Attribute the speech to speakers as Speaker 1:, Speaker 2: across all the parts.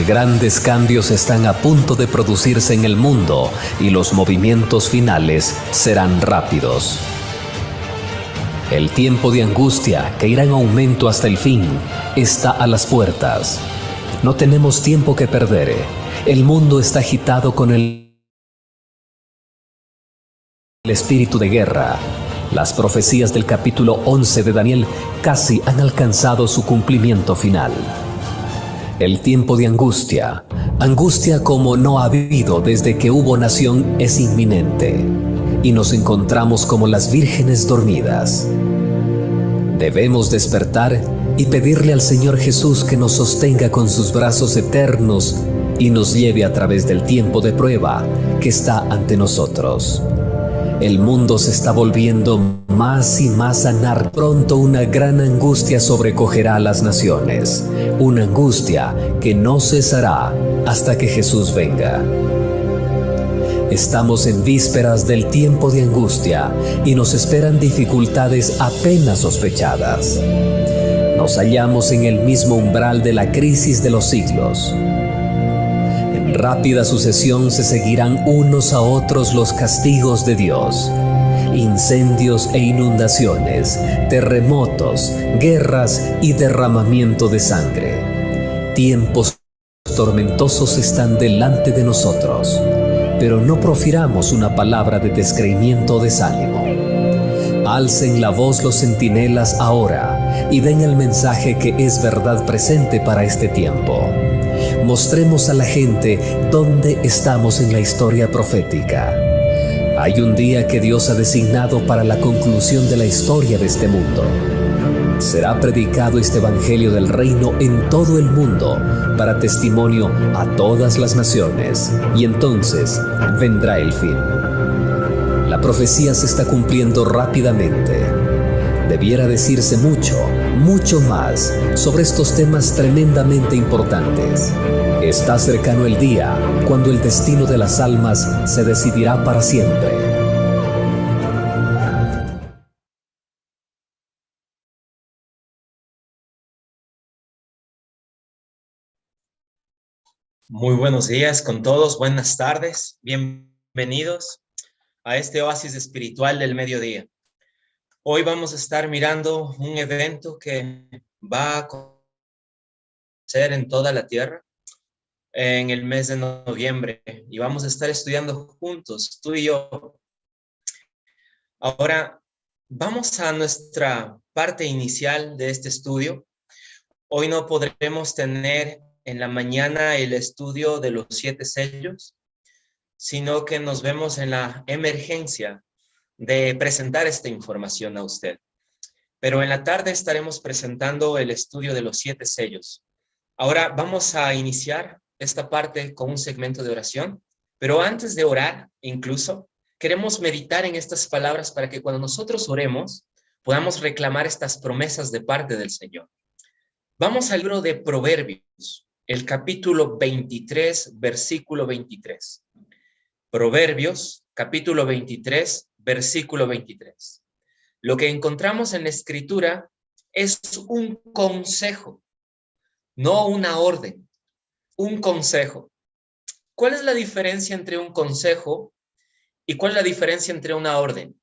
Speaker 1: Grandes cambios están a punto de producirse en el mundo y los movimientos finales serán rápidos. El tiempo de angustia, que irá en aumento hasta el fin, está a las puertas. No tenemos tiempo que perder. El mundo está agitado con el espíritu de guerra. Las profecías del capítulo 11 de Daniel casi han alcanzado su cumplimiento final. El tiempo de angustia, angustia como no ha habido desde que hubo nación, es inminente, y nos encontramos como las vírgenes dormidas. Debemos despertar y pedirle al Señor Jesús que nos sostenga con sus brazos eternos y nos lleve a través del tiempo de prueba que está ante nosotros. El mundo se está volviendo más y más anárquico. Pronto una gran angustia sobrecogerá a las naciones, una angustia que no cesará hasta que Jesús venga. Estamos en vísperas del tiempo de angustia y nos esperan dificultades apenas sospechadas. Nos hallamos en el mismo umbral de la crisis de los siglos. En rápida sucesión se seguirán unos a otros los castigos de Dios. Incendios e inundaciones, terremotos, guerras y derramamiento de sangre. Tiempos tormentosos están delante de nosotros, pero no profiramos una palabra de descreimiento o desánimo. Alcen la voz los centinelas ahora y den el mensaje que es verdad presente para este tiempo. Mostremos a la gente dónde estamos en la historia profética. Hay un día que Dios ha designado para la conclusión de la historia de este mundo. Será predicado este evangelio del reino en todo el mundo para testimonio a todas las naciones, y entonces vendrá el fin. La profecía se está cumpliendo rápidamente. Debiera decirse mucho, mucho más sobre estos temas tremendamente importantes. Está cercano el día cuando el destino de las almas se decidirá para siempre.
Speaker 2: Muy buenos días con todos, buenas tardes, bienvenidos a este oasis espiritual del mediodía. Hoy vamos a estar mirando un evento que va a acontecer en toda la tierra en el mes de noviembre y vamos a estar estudiando juntos, tú y yo. Ahora vamos a nuestra parte inicial de este estudio. Hoy no podremos tener en la mañana el estudio de los 7 sellos, sino que nos vemos en la emergencia de presentar esta información a usted. Pero en la tarde estaremos presentando el estudio de los 7 sellos. Ahora vamos a iniciar esta parte con un segmento de oración, pero antes de orar, incluso, queremos meditar en estas palabras para que cuando nosotros oremos, podamos reclamar estas promesas de parte del Señor. Vamos al libro de Proverbios, el capítulo 23, versículo 23. Proverbios, capítulo 23, versículo 23. Lo que encontramos en la Escritura es un consejo, no una orden, un consejo. ¿Cuál es la diferencia entre un consejo y cuál es la diferencia entre una orden?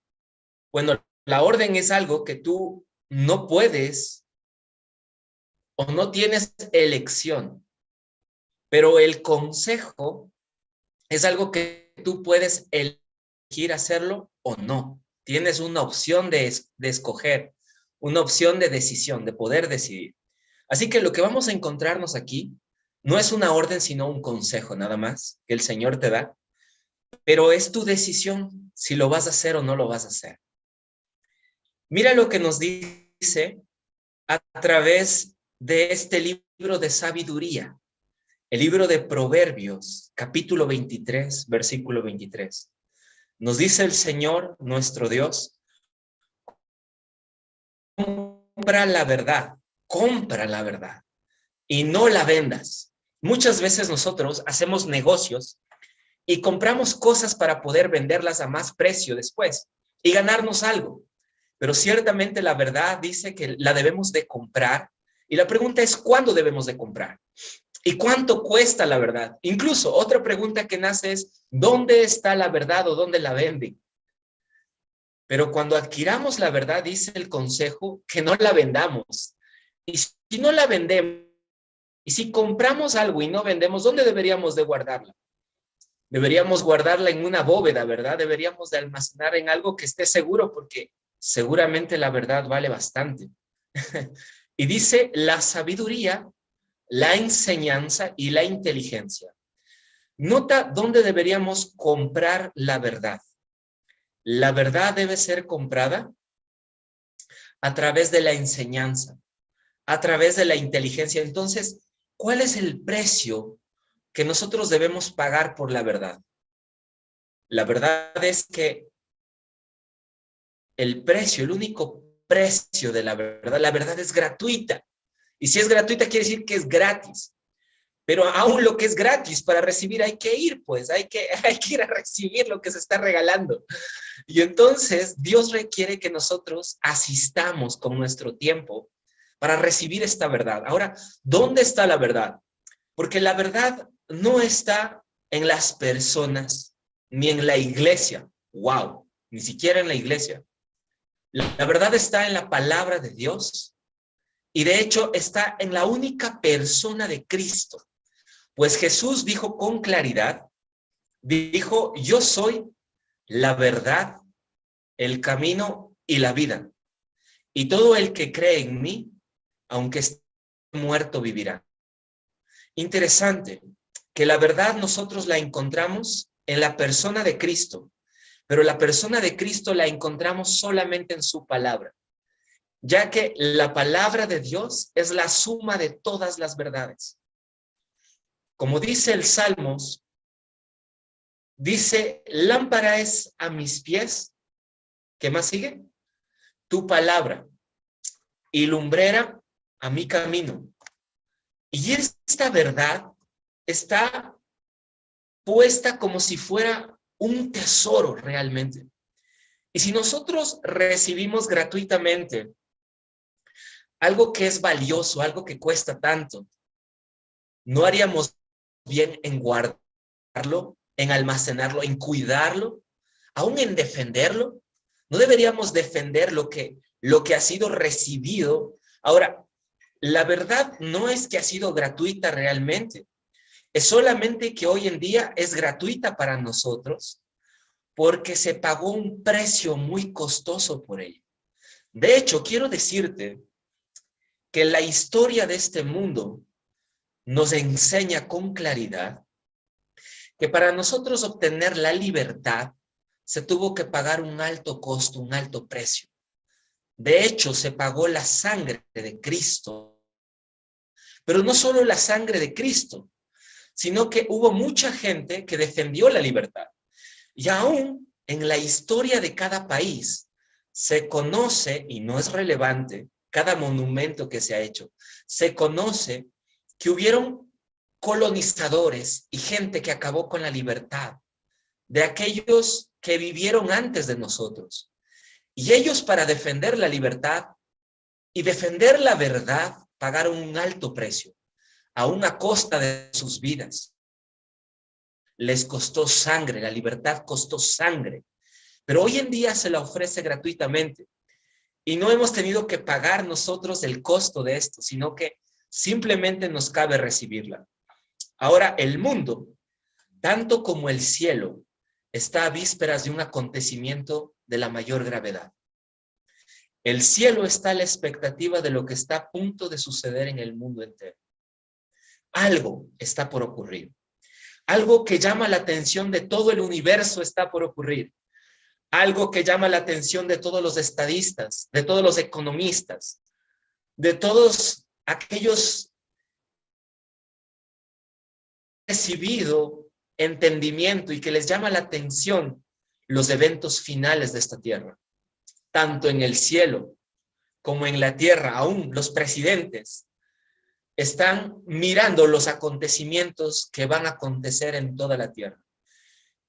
Speaker 2: Bueno, la orden es algo que tú no puedes o no tienes elección, pero el consejo es algo que tú puedes elegir hacerlo o no. Tienes una opción de escoger, una opción de decisión, de poder decidir. Así que lo que vamos a encontrarnos aquí no es una orden, sino un consejo nada más que el Señor te da, pero es tu decisión si lo vas a hacer o no lo vas a hacer. Mira lo que nos dice a través de este libro de sabiduría, el libro de Proverbios, capítulo 23, versículo 23. Nos dice el Señor, nuestro Dios, compra la verdad y no la vendas. Muchas veces nosotros hacemos negocios y compramos cosas para poder venderlas a más precio después y ganarnos algo. Pero ciertamente la verdad dice que la debemos de comprar y la pregunta es ¿cuándo debemos de comprar? ¿Y cuánto cuesta la verdad? Incluso otra pregunta que nace es ¿dónde está la verdad o dónde la venden? Pero cuando adquiramos la verdad, dice el consejo que no la vendamos. Y si no la vendemos, y si compramos algo y no vendemos, ¿dónde deberíamos de guardarla? Deberíamos guardarla en una bóveda, ¿verdad? Deberíamos de almacenar en algo que esté seguro porque seguramente la verdad vale bastante. Y dice la sabiduría, la enseñanza y la inteligencia. Nota dónde deberíamos comprar la verdad. La verdad debe ser comprada a través de la enseñanza, a través de la inteligencia. Entonces, ¿cuál es el precio que nosotros debemos pagar por la verdad? La verdad es que el precio, el único precio de la verdad es gratuita. Y si es gratuita quiere decir que es gratis. Pero aún lo que es gratis para recibir hay que ir, pues hay que ir a recibir lo que se está regalando. Y entonces Dios requiere que nosotros asistamos con nuestro tiempo para recibir esta verdad. Ahora, ¿dónde está la verdad? Porque la verdad no está en las personas ni en la iglesia. ¡Wow! Ni siquiera en la iglesia. La verdad está en la palabra de Dios y de hecho está en la única persona de Cristo. Pues Jesús dijo con claridad, dijo, yo soy la verdad, el camino y la vida. Y todo el que cree en mí, aunque esté muerto, vivirá. Interesante que la verdad nosotros la encontramos en la persona de Cristo, pero la persona de Cristo la encontramos solamente en su palabra, ya que la palabra de Dios es la suma de todas las verdades. Como dice el Salmos, dice, lámpara es a mis pies, ¿qué más sigue? Tu palabra, y lumbrera a mi camino. Y esta verdad está puesta como si fuera un tesoro realmente. Y si nosotros recibimos gratuitamente algo que es valioso, algo que cuesta tanto, ¿no haríamos bien en guardarlo, en almacenarlo, en cuidarlo, aún en defenderlo? ¿No deberíamos defender lo que ha sido recibido? Ahora, la verdad no es que ha sido gratuita realmente. Es solamente que hoy en día es gratuita para nosotros porque se pagó un precio muy costoso por ella. De hecho, quiero decirte que la historia de este mundo nos enseña con claridad que para nosotros obtener la libertad se tuvo que pagar un alto costo, un alto precio. De hecho, se pagó la sangre de Cristo. Pero no solo la sangre de Cristo, sino que hubo mucha gente que defendió la libertad. Y aún en la historia de cada país se conoce, y no es relevante, cada monumento que se ha hecho, se conoce que hubieron colonizadores y gente que acabó con la libertad de aquellos que vivieron antes de nosotros. Y ellos para defender la libertad y defender la verdad pagaron un alto precio, aún a costa de sus vidas. Les costó sangre, la libertad costó sangre, pero hoy en día se la ofrece gratuitamente y no hemos tenido que pagar nosotros el costo de esto, sino que simplemente nos cabe recibirla. Ahora, el mundo, tanto como el cielo, está a vísperas de un acontecimiento de la mayor gravedad. El cielo está a la expectativa de lo que está a punto de suceder en el mundo entero. Algo está por ocurrir. Algo que llama la atención de todo el universo está por ocurrir. Algo que llama la atención de todos los estadistas, de todos los economistas, de todos aquellos que han recibido entendimiento y que les llama la atención los eventos finales de esta tierra. Tanto en el cielo como en la tierra, aún los presidentes están mirando los acontecimientos que van a acontecer en toda la tierra.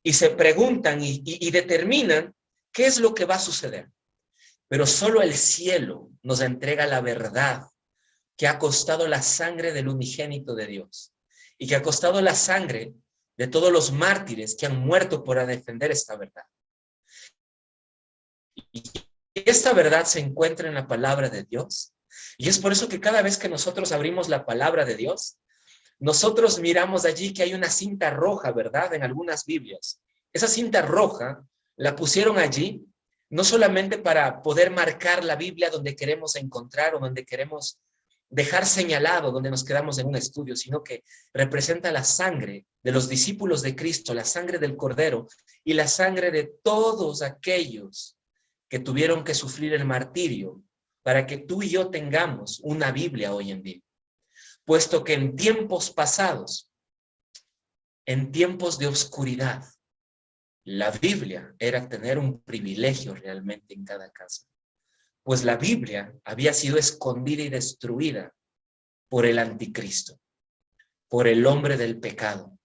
Speaker 2: Y se preguntan y determinan qué es lo que va a suceder. Pero solo el cielo nos entrega la verdad que ha costado la sangre del unigénito de Dios y que ha costado la sangre de todos los mártires que han muerto por defender esta verdad. Y esta verdad se encuentra en la palabra de Dios. Y es por eso que cada vez que nosotros abrimos la palabra de Dios, nosotros miramos allí que hay una cinta roja, ¿verdad? En algunas Biblias. Esa cinta roja la pusieron allí no solamente para poder marcar la Biblia donde queremos encontrar o donde queremos dejar señalado, donde nos quedamos en un estudio, sino que representa la sangre de los discípulos de Cristo, la sangre del Cordero y la sangre de todos aquellos que tuvieron que sufrir el martirio para que tú y yo tengamos una Biblia hoy en día. Puesto que en tiempos pasados, en tiempos de oscuridad, la Biblia era tener un privilegio realmente en cada casa. Pues la Biblia había sido escondida y destruida por el anticristo, por el hombre del pecado,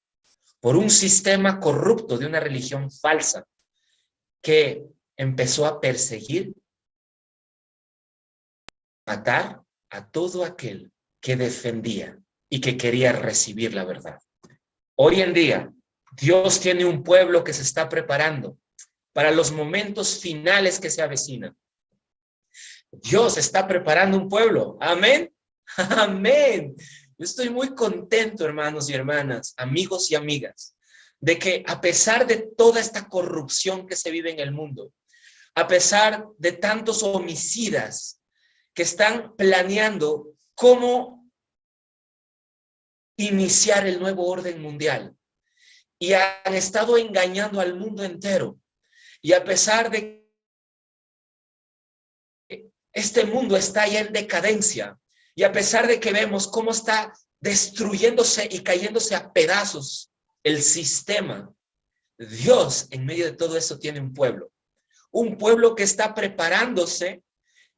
Speaker 2: por un sistema corrupto de una religión falsa que empezó a perseguir, matar a todo aquel que defendía y que quería recibir la verdad. Hoy en día, Dios tiene un pueblo que se está preparando para los momentos finales que se avecinan. Dios está preparando un pueblo. Amén. Amén. Yo estoy muy contento, hermanos y hermanas, amigos y amigas, de que a pesar de toda esta corrupción que se vive en el mundo, a pesar de tantos homicidas que están planeando cómo iniciar el nuevo orden mundial y han estado engañando al mundo entero, y a pesar de este mundo está ya en decadencia, y a pesar de que vemos cómo está destruyéndose y cayéndose a pedazos el sistema, Dios en medio de todo eso tiene un pueblo que está preparándose,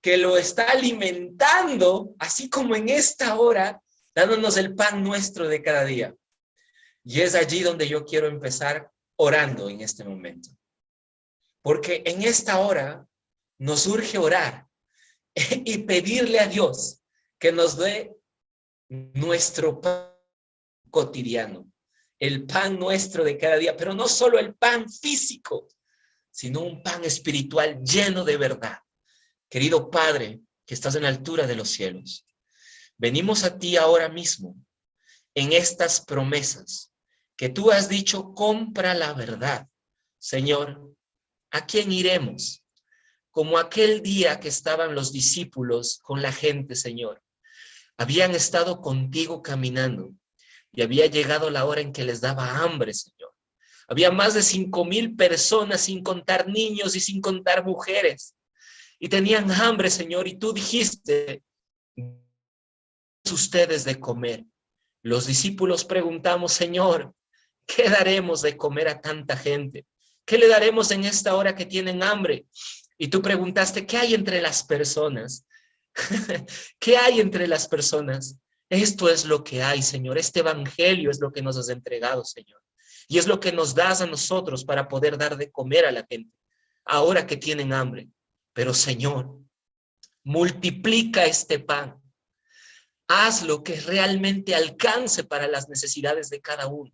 Speaker 2: que lo está alimentando, así como en esta hora, dándonos el pan nuestro de cada día. Y es allí donde yo quiero empezar orando en este momento. Porque en esta hora nos urge orar y pedirle a Dios que nos dé nuestro pan cotidiano, el pan nuestro de cada día, pero no solo el pan físico, sino un pan espiritual lleno de verdad. Querido Padre, que estás en la altura de los cielos, venimos a ti ahora mismo en estas promesas que tú has dicho: compra la verdad. Señor, ¿a quién iremos? Como aquel día que estaban los discípulos con la gente, Señor. Habían estado contigo caminando y había llegado la hora en que les daba hambre, Señor. Había más de 5,000 personas, sin contar niños y sin contar mujeres. Y tenían hambre, Señor, y tú dijiste: ustedes de comer. Los discípulos preguntamos: Señor, ¿qué daremos de comer a tanta gente? ¿Qué le daremos en esta hora que tienen hambre? Y tú preguntaste: ¿qué hay entre las personas? ¿Qué hay entre las personas? Esto es lo que hay, Señor. Este evangelio es lo que nos has entregado, Señor. Y es lo que nos das a nosotros para poder dar de comer a la gente, ahora que tienen hambre. Pero, Señor, multiplica este pan. Haz lo que realmente alcance para las necesidades de cada uno,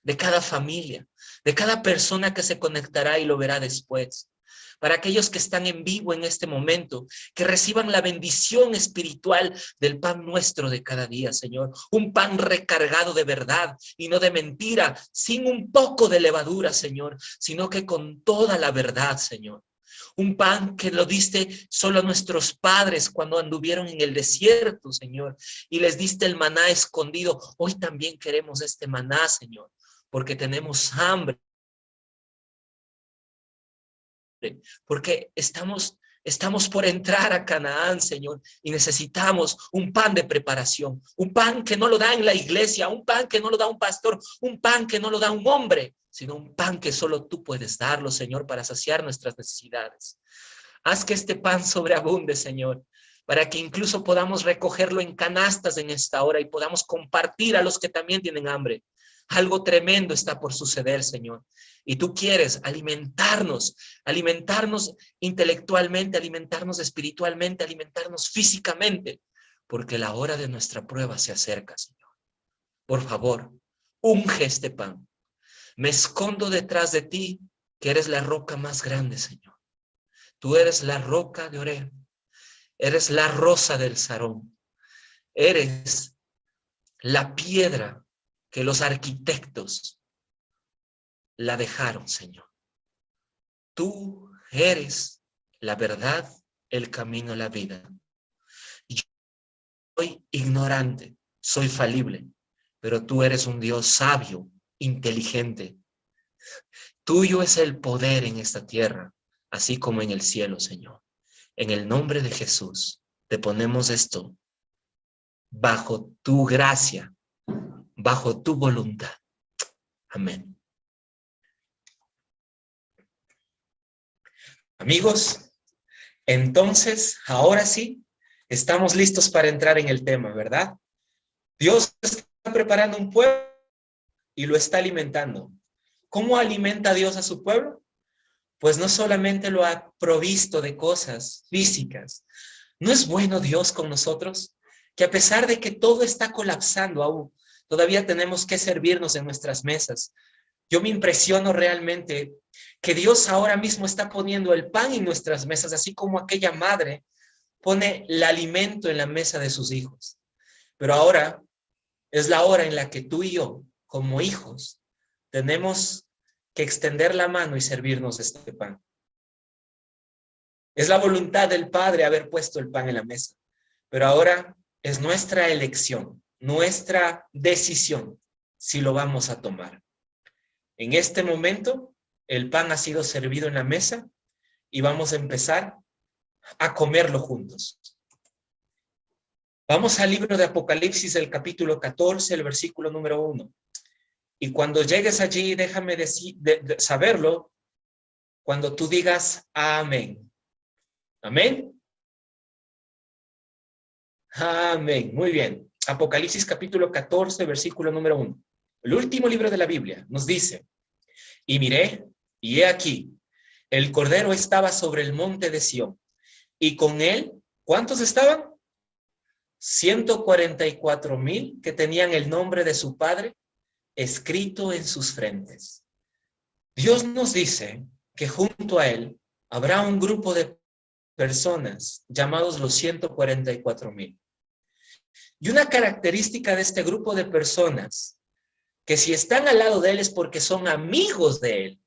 Speaker 2: de cada familia, de cada persona que se conectará y lo verá después. Para aquellos que están en vivo en este momento, que reciban la bendición espiritual del pan nuestro de cada día, Señor. Un pan recargado de verdad y no de mentira, sin un poco de levadura, Señor, sino que con toda la verdad, Señor. Un pan que lo diste solo a nuestros padres cuando anduvieron en el desierto, Señor, y les diste el maná escondido. Hoy también queremos este maná, Señor, porque tenemos hambre, porque estamos por entrar a Canaán, Señor, y necesitamos un pan de preparación, un pan que no lo da en la iglesia, un pan que no lo da un pastor, un pan que no lo da un hombre, sino un pan que solo tú puedes darlo, Señor, para saciar nuestras necesidades. Haz que este pan sobreabunde, Señor, para que incluso podamos recogerlo en canastas en esta hora y podamos compartir a los que también tienen hambre. Algo tremendo está por suceder, Señor. Y tú quieres alimentarnos intelectualmente, alimentarnos espiritualmente, alimentarnos físicamente, porque la hora de nuestra prueba se acerca, Señor. Por favor, unge este pan. Me escondo detrás de ti, que eres la roca más grande, Señor. Tú eres la roca de Oreb. Eres la rosa del Sarón. Eres la piedra que los arquitectos la dejaron, Señor. Tú eres la verdad, el camino, la vida. Yo soy ignorante, soy falible, pero tú eres un Dios sabio, inteligente. Tuyo es el poder en esta tierra, así como en el cielo, Señor. En el nombre de Jesús, te ponemos esto bajo tu gracia, bajo tu voluntad. Amén. Amigos, entonces, ahora sí, estamos listos para entrar en el tema, ¿verdad? Dios está preparando un pueblo y lo está alimentando. ¿Cómo alimenta Dios a su pueblo? Pues no solamente lo ha provisto de cosas físicas. ¿No es bueno Dios con nosotros? Que a pesar de que todo está colapsando aún, todavía tenemos que servirnos en nuestras mesas. Yo me impresiono realmente que Dios ahora mismo está poniendo el pan en nuestras mesas, así como aquella madre pone el alimento en la mesa de sus hijos. Pero ahora es la hora en la que tú y yo, como hijos, tenemos que extender la mano y servirnos este pan. Es la voluntad del Padre haber puesto el pan en la mesa, pero ahora es nuestra elección, nuestra decisión si lo vamos a tomar. En este momento, el pan ha sido servido en la mesa y vamos a empezar a comerlo juntos. Vamos al libro de Apocalipsis, el capítulo 14, el versículo número 1. Y cuando llegues allí, déjame saberlo cuando tú digas amén. ¿Amén? Amén. Muy bien. Apocalipsis capítulo 14, versículo número 1. El último libro de la Biblia nos dice, y miré, y he aquí, el Cordero estaba sobre el monte de Sión, y con él, ¿cuántos estaban? 144,000 que tenían el nombre de su Padre escrito en sus frentes. Dios nos dice que junto a él habrá un grupo de personas llamados los 144,000. Y una característica de este grupo de personas, que si están al lado de él es porque son amigos de él,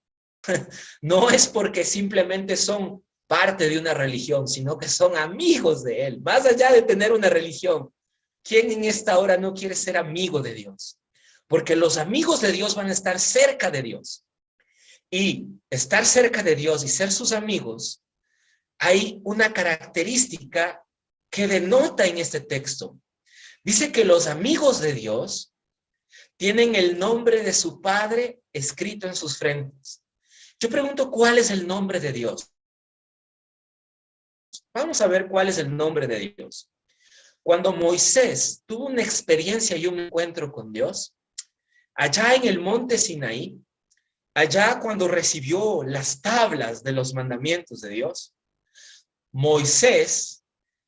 Speaker 2: no es porque simplemente son parte de una religión, sino que son amigos de él, más allá de tener una religión. ¿Quién en esta hora no quiere ser amigo de Dios? Porque los amigos de Dios van a estar cerca de Dios. Y estar cerca de Dios y ser sus amigos, hay una característica que denota en este texto. Dice que los amigos de Dios tienen el nombre de su Padre escrito en sus frentes. Yo pregunto, ¿cuál es el nombre de Dios? Vamos a ver cuál es el nombre de Dios. Cuando Moisés tuvo una experiencia y un encuentro con Dios, allá en el monte Sinaí, allá cuando recibió las tablas de los mandamientos de Dios, Moisés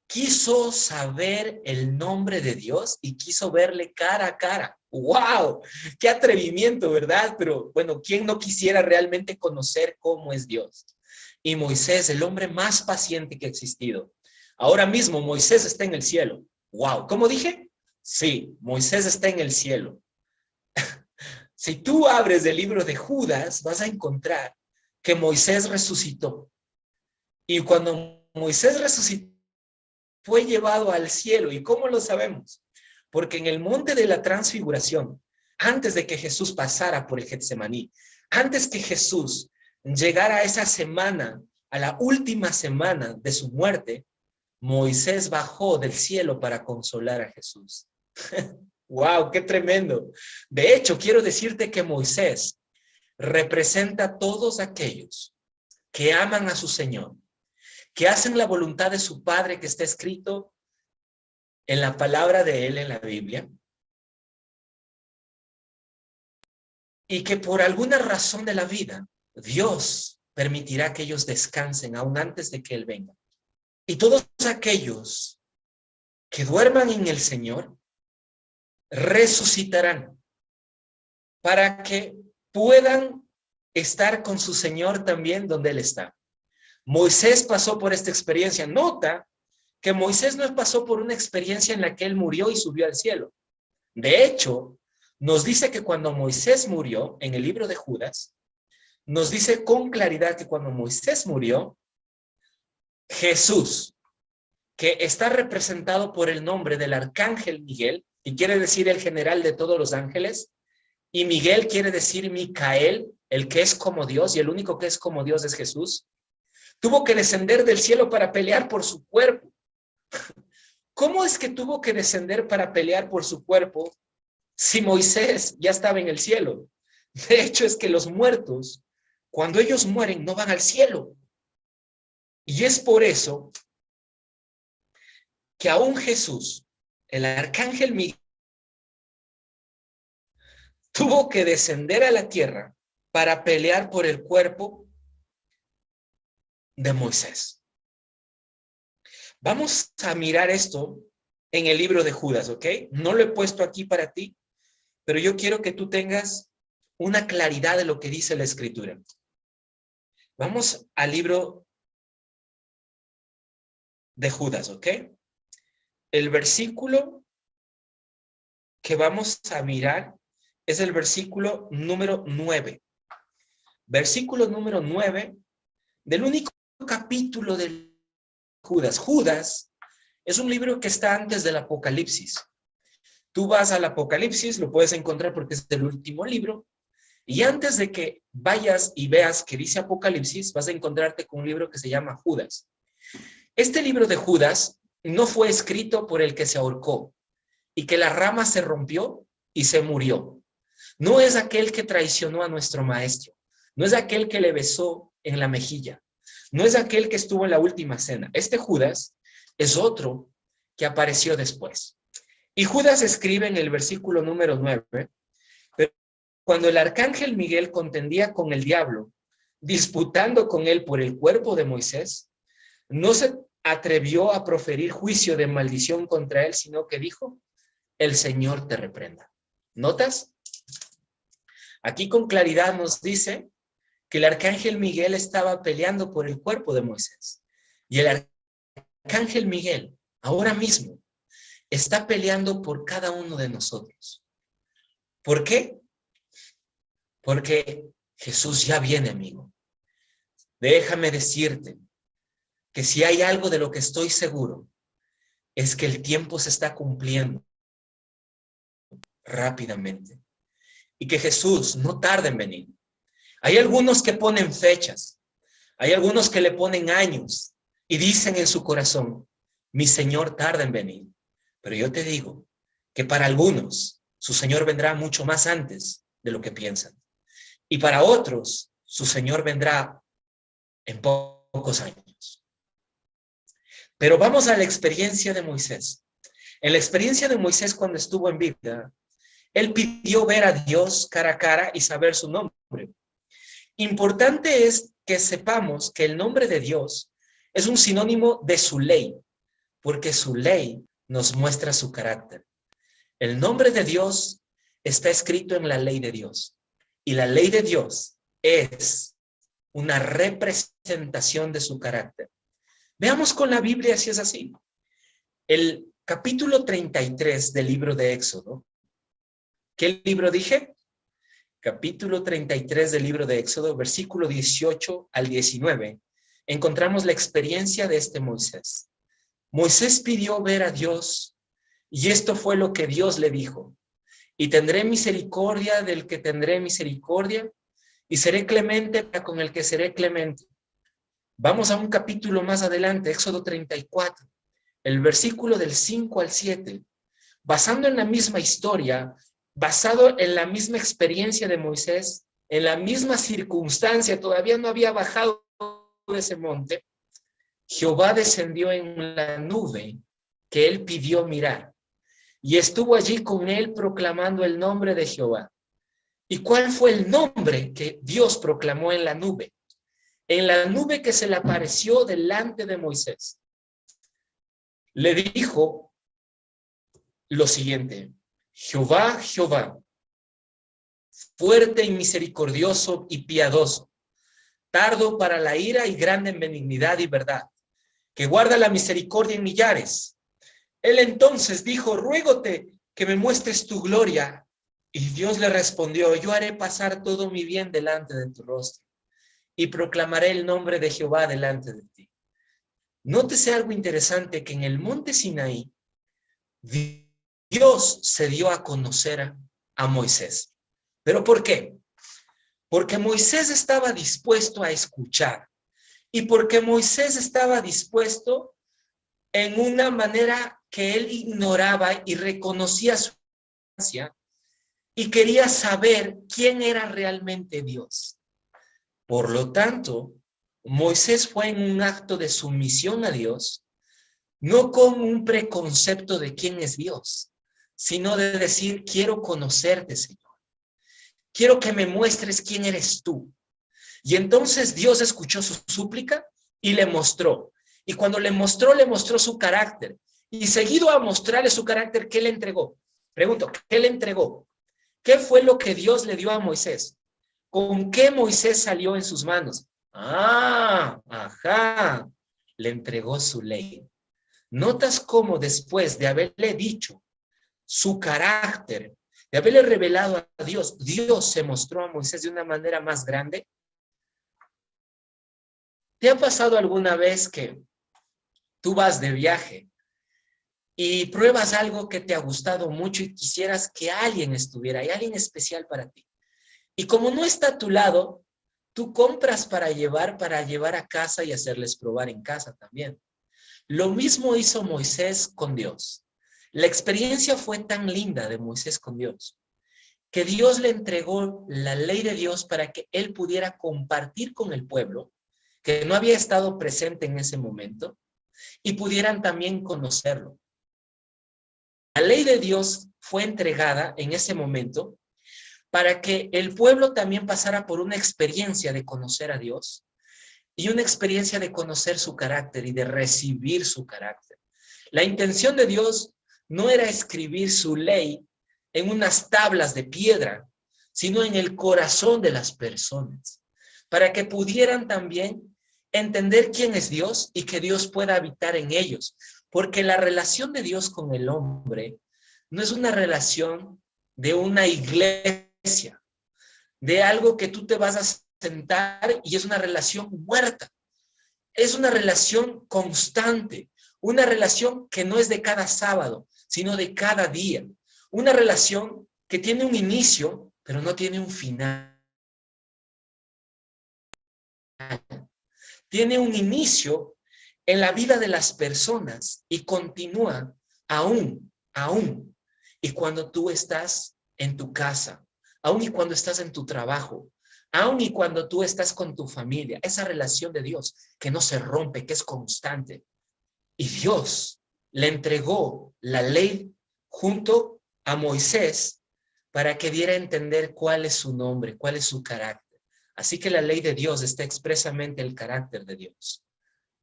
Speaker 2: quiso saber el nombre de Dios y quiso verle cara a cara. ¡Wow! ¡Qué atrevimiento!, ¿verdad? Pero bueno, ¿quién no quisiera realmente conocer cómo es Dios? Y Moisés, el hombre más paciente que ha existido. Ahora mismo Moisés está en el cielo. ¡Wow! ¿Cómo dije? Sí, Moisés está en el cielo. Si tú abres el libro de Judas, vas a encontrar que Moisés resucitó. Y cuando Moisés resucitó, fue llevado al cielo. ¿Y cómo lo sabemos? Porque en el monte de la transfiguración, antes de que Jesús pasara por el Getsemaní, antes que Jesús llegara a esa semana, a la última semana de su muerte, Moisés bajó del cielo para consolar a Jesús. ¡Wow! ¡Qué tremendo! De hecho, quiero decirte que Moisés representa a todos aquellos que aman a su Señor, que hacen la voluntad de su Padre que está escrito en la palabra de Él en la Biblia, y que por alguna razón de la vida, Dios permitirá que ellos descansen aún antes de que Él venga. Y todos aquellos que duerman en el Señor resucitarán para que puedan estar con su Señor también donde Él está. Moisés pasó por esta experiencia. Nota que Moisés no pasó por una experiencia en la que él murió y subió al cielo. De hecho, nos dice que cuando Moisés murió, en el libro de Judas, nos dice con claridad que cuando Moisés murió, Jesús, que está representado por el nombre del arcángel Miguel, y quiere decir el general de todos los ángeles, y Miguel quiere decir Micael, el que es como Dios, y el único que es como Dios es Jesús, tuvo que descender del cielo para pelear por su cuerpo. ¿Cómo es que tuvo que descender para pelear por su cuerpo si Moisés ya estaba en el cielo? De hecho, es que los muertos, cuando ellos mueren, no van al cielo. Y es por eso que aún Jesús, el arcángel Miguel, tuvo que descender a la tierra para pelear por el cuerpo de Moisés. Vamos a mirar esto en el libro de Judas, ¿ok? No lo he puesto aquí para ti, pero yo quiero que tú tengas una claridad de lo que dice la Escritura. Vamos al libro de Judas, ¿ok? El versículo que vamos a mirar es el versículo número 9. Versículo número 9 del único capítulo de Judas. Judas es un libro que está antes del Apocalipsis. Tú vas al Apocalipsis, lo puedes encontrar porque es el último libro, y antes de que vayas y veas que dice Apocalipsis, vas a encontrarte con un libro que se llama Judas. Este libro de Judas no fue escrito por el que se ahorcó y que la rama se rompió y se murió. No es aquel que traicionó a nuestro maestro. No es aquel que le besó en la mejilla. No es aquel que estuvo en la última cena. Este Judas es otro que apareció después. Y Judas escribe en el versículo número 9, pero cuando el arcángel Miguel contendía con el diablo, disputando con él por el cuerpo de Moisés, no se atrevió a proferir juicio de maldición contra él, sino que dijo, el Señor te reprenda. ¿Notas? Aquí con claridad nos dice que el arcángel Miguel estaba peleando por el cuerpo de Moisés. Y el arcángel Miguel, ahora mismo, está peleando por cada uno de nosotros. ¿Por qué? Porque Jesús ya viene, amigo. Déjame decirte que si hay algo de lo que estoy seguro, es que el tiempo se está cumpliendo rápidamente y que Jesús no tarda en venir. Hay algunos que ponen fechas, hay algunos que le ponen años y dicen en su corazón, mi Señor tarda en venir. Pero yo te digo que para algunos su Señor vendrá mucho más antes de lo que piensan. Y para otros su Señor vendrá en pocos años. Pero vamos a la experiencia de Moisés. En la experiencia de Moisés cuando estuvo en vida, él pidió ver a Dios cara a cara y saber su nombre. Importante es que sepamos que el nombre de Dios es un sinónimo de su ley, porque su ley nos muestra su carácter. El nombre de Dios está escrito en la ley de Dios, y la ley de Dios es una representación de su carácter. Veamos con la Biblia si es así. El capítulo 33 del libro de Éxodo. ¿Qué libro dije? Capítulo 33 del libro de Éxodo, versículo 18 al 19. Encontramos la experiencia de este Moisés. Moisés pidió ver a Dios y esto fue lo que Dios le dijo. Y tendré misericordia del que tendré misericordia y seré clemente para con el que seré clemente. Vamos a un capítulo más adelante, Éxodo 34, el versículo del 5 al 7. Basando en la misma historia, basado en la misma experiencia de Moisés, en la misma circunstancia, todavía no había bajado de ese monte, Jehová descendió en la nube que él pidió mirar, y estuvo allí con él proclamando el nombre de Jehová. ¿Y cuál fue el nombre que Dios proclamó en la nube? En la nube que se le apareció delante de Moisés. Le dijo lo siguiente: Jehová, Jehová, fuerte y misericordioso y piadoso, tardo para la ira y grande en benignidad y verdad, que guarda la misericordia en millares. Él entonces dijo: ruégote que me muestres tu gloria. Y Dios le respondió: yo haré pasar todo mi bien delante de tu rostro, y proclamaré el nombre de Jehová delante de ti. Nótese algo interesante, que en el monte Sinaí, Dios se dio a conocer a Moisés. ¿Pero por qué? Porque Moisés estaba dispuesto a escuchar, y porque Moisés estaba dispuesto en una manera que él ignoraba y reconocía su ignorancia, y quería saber quién era realmente Dios. Por lo tanto, Moisés fue en un acto de sumisión a Dios, no con un preconcepto de quién es Dios, sino de decir: quiero conocerte, Señor. Quiero que me muestres quién eres tú. Y entonces Dios escuchó su súplica y le mostró. Y cuando le mostró su carácter. Y seguido a mostrarle su carácter, ¿qué le entregó? Pregunto, ¿qué le entregó? ¿Qué fue lo que Dios le dio a Moisés? ¿Con qué Moisés salió en sus manos? Ajá, le entregó su ley. ¿Notas cómo después de haberle dicho su carácter, de haberle revelado a Dios, Dios se mostró a Moisés de una manera más grande? ¿Te ha pasado alguna vez que tú vas de viaje y pruebas algo que te ha gustado mucho y quisieras que alguien estuviera ahí, alguien especial para ti? Y como no está a tu lado, tú compras para llevar a casa y hacerles probar en casa también. Lo mismo hizo Moisés con Dios. La experiencia fue tan linda de Moisés con Dios, que Dios le entregó la ley de Dios para que él pudiera compartir con el pueblo que no había estado presente en ese momento y pudieran también conocerlo. La ley de Dios fue entregada en ese momento para que el pueblo también pasara por una experiencia de conocer a Dios y una experiencia de conocer su carácter y de recibir su carácter. La intención de Dios no era escribir su ley en unas tablas de piedra, sino en el corazón de las personas, para que pudieran también entender quién es Dios y que Dios pueda habitar en ellos. Porque la relación de Dios con el hombre no es una relación de una iglesia, de algo que tú te vas a sentar y es una relación muerta. Es una relación constante, una relación que no es de cada sábado, sino de cada día. Una relación que tiene un inicio, pero no tiene un final. Tiene un inicio en la vida de las personas y continúa aún. Y cuando tú estás en tu casa, aún y cuando estás en tu trabajo, aún y cuando tú estás con tu familia, esa relación de Dios que no se rompe, que es constante. Y Dios le entregó la ley junto a Moisés para que diera a entender cuál es su nombre, cuál es su carácter. Así que la ley de Dios está expresamente el carácter de Dios.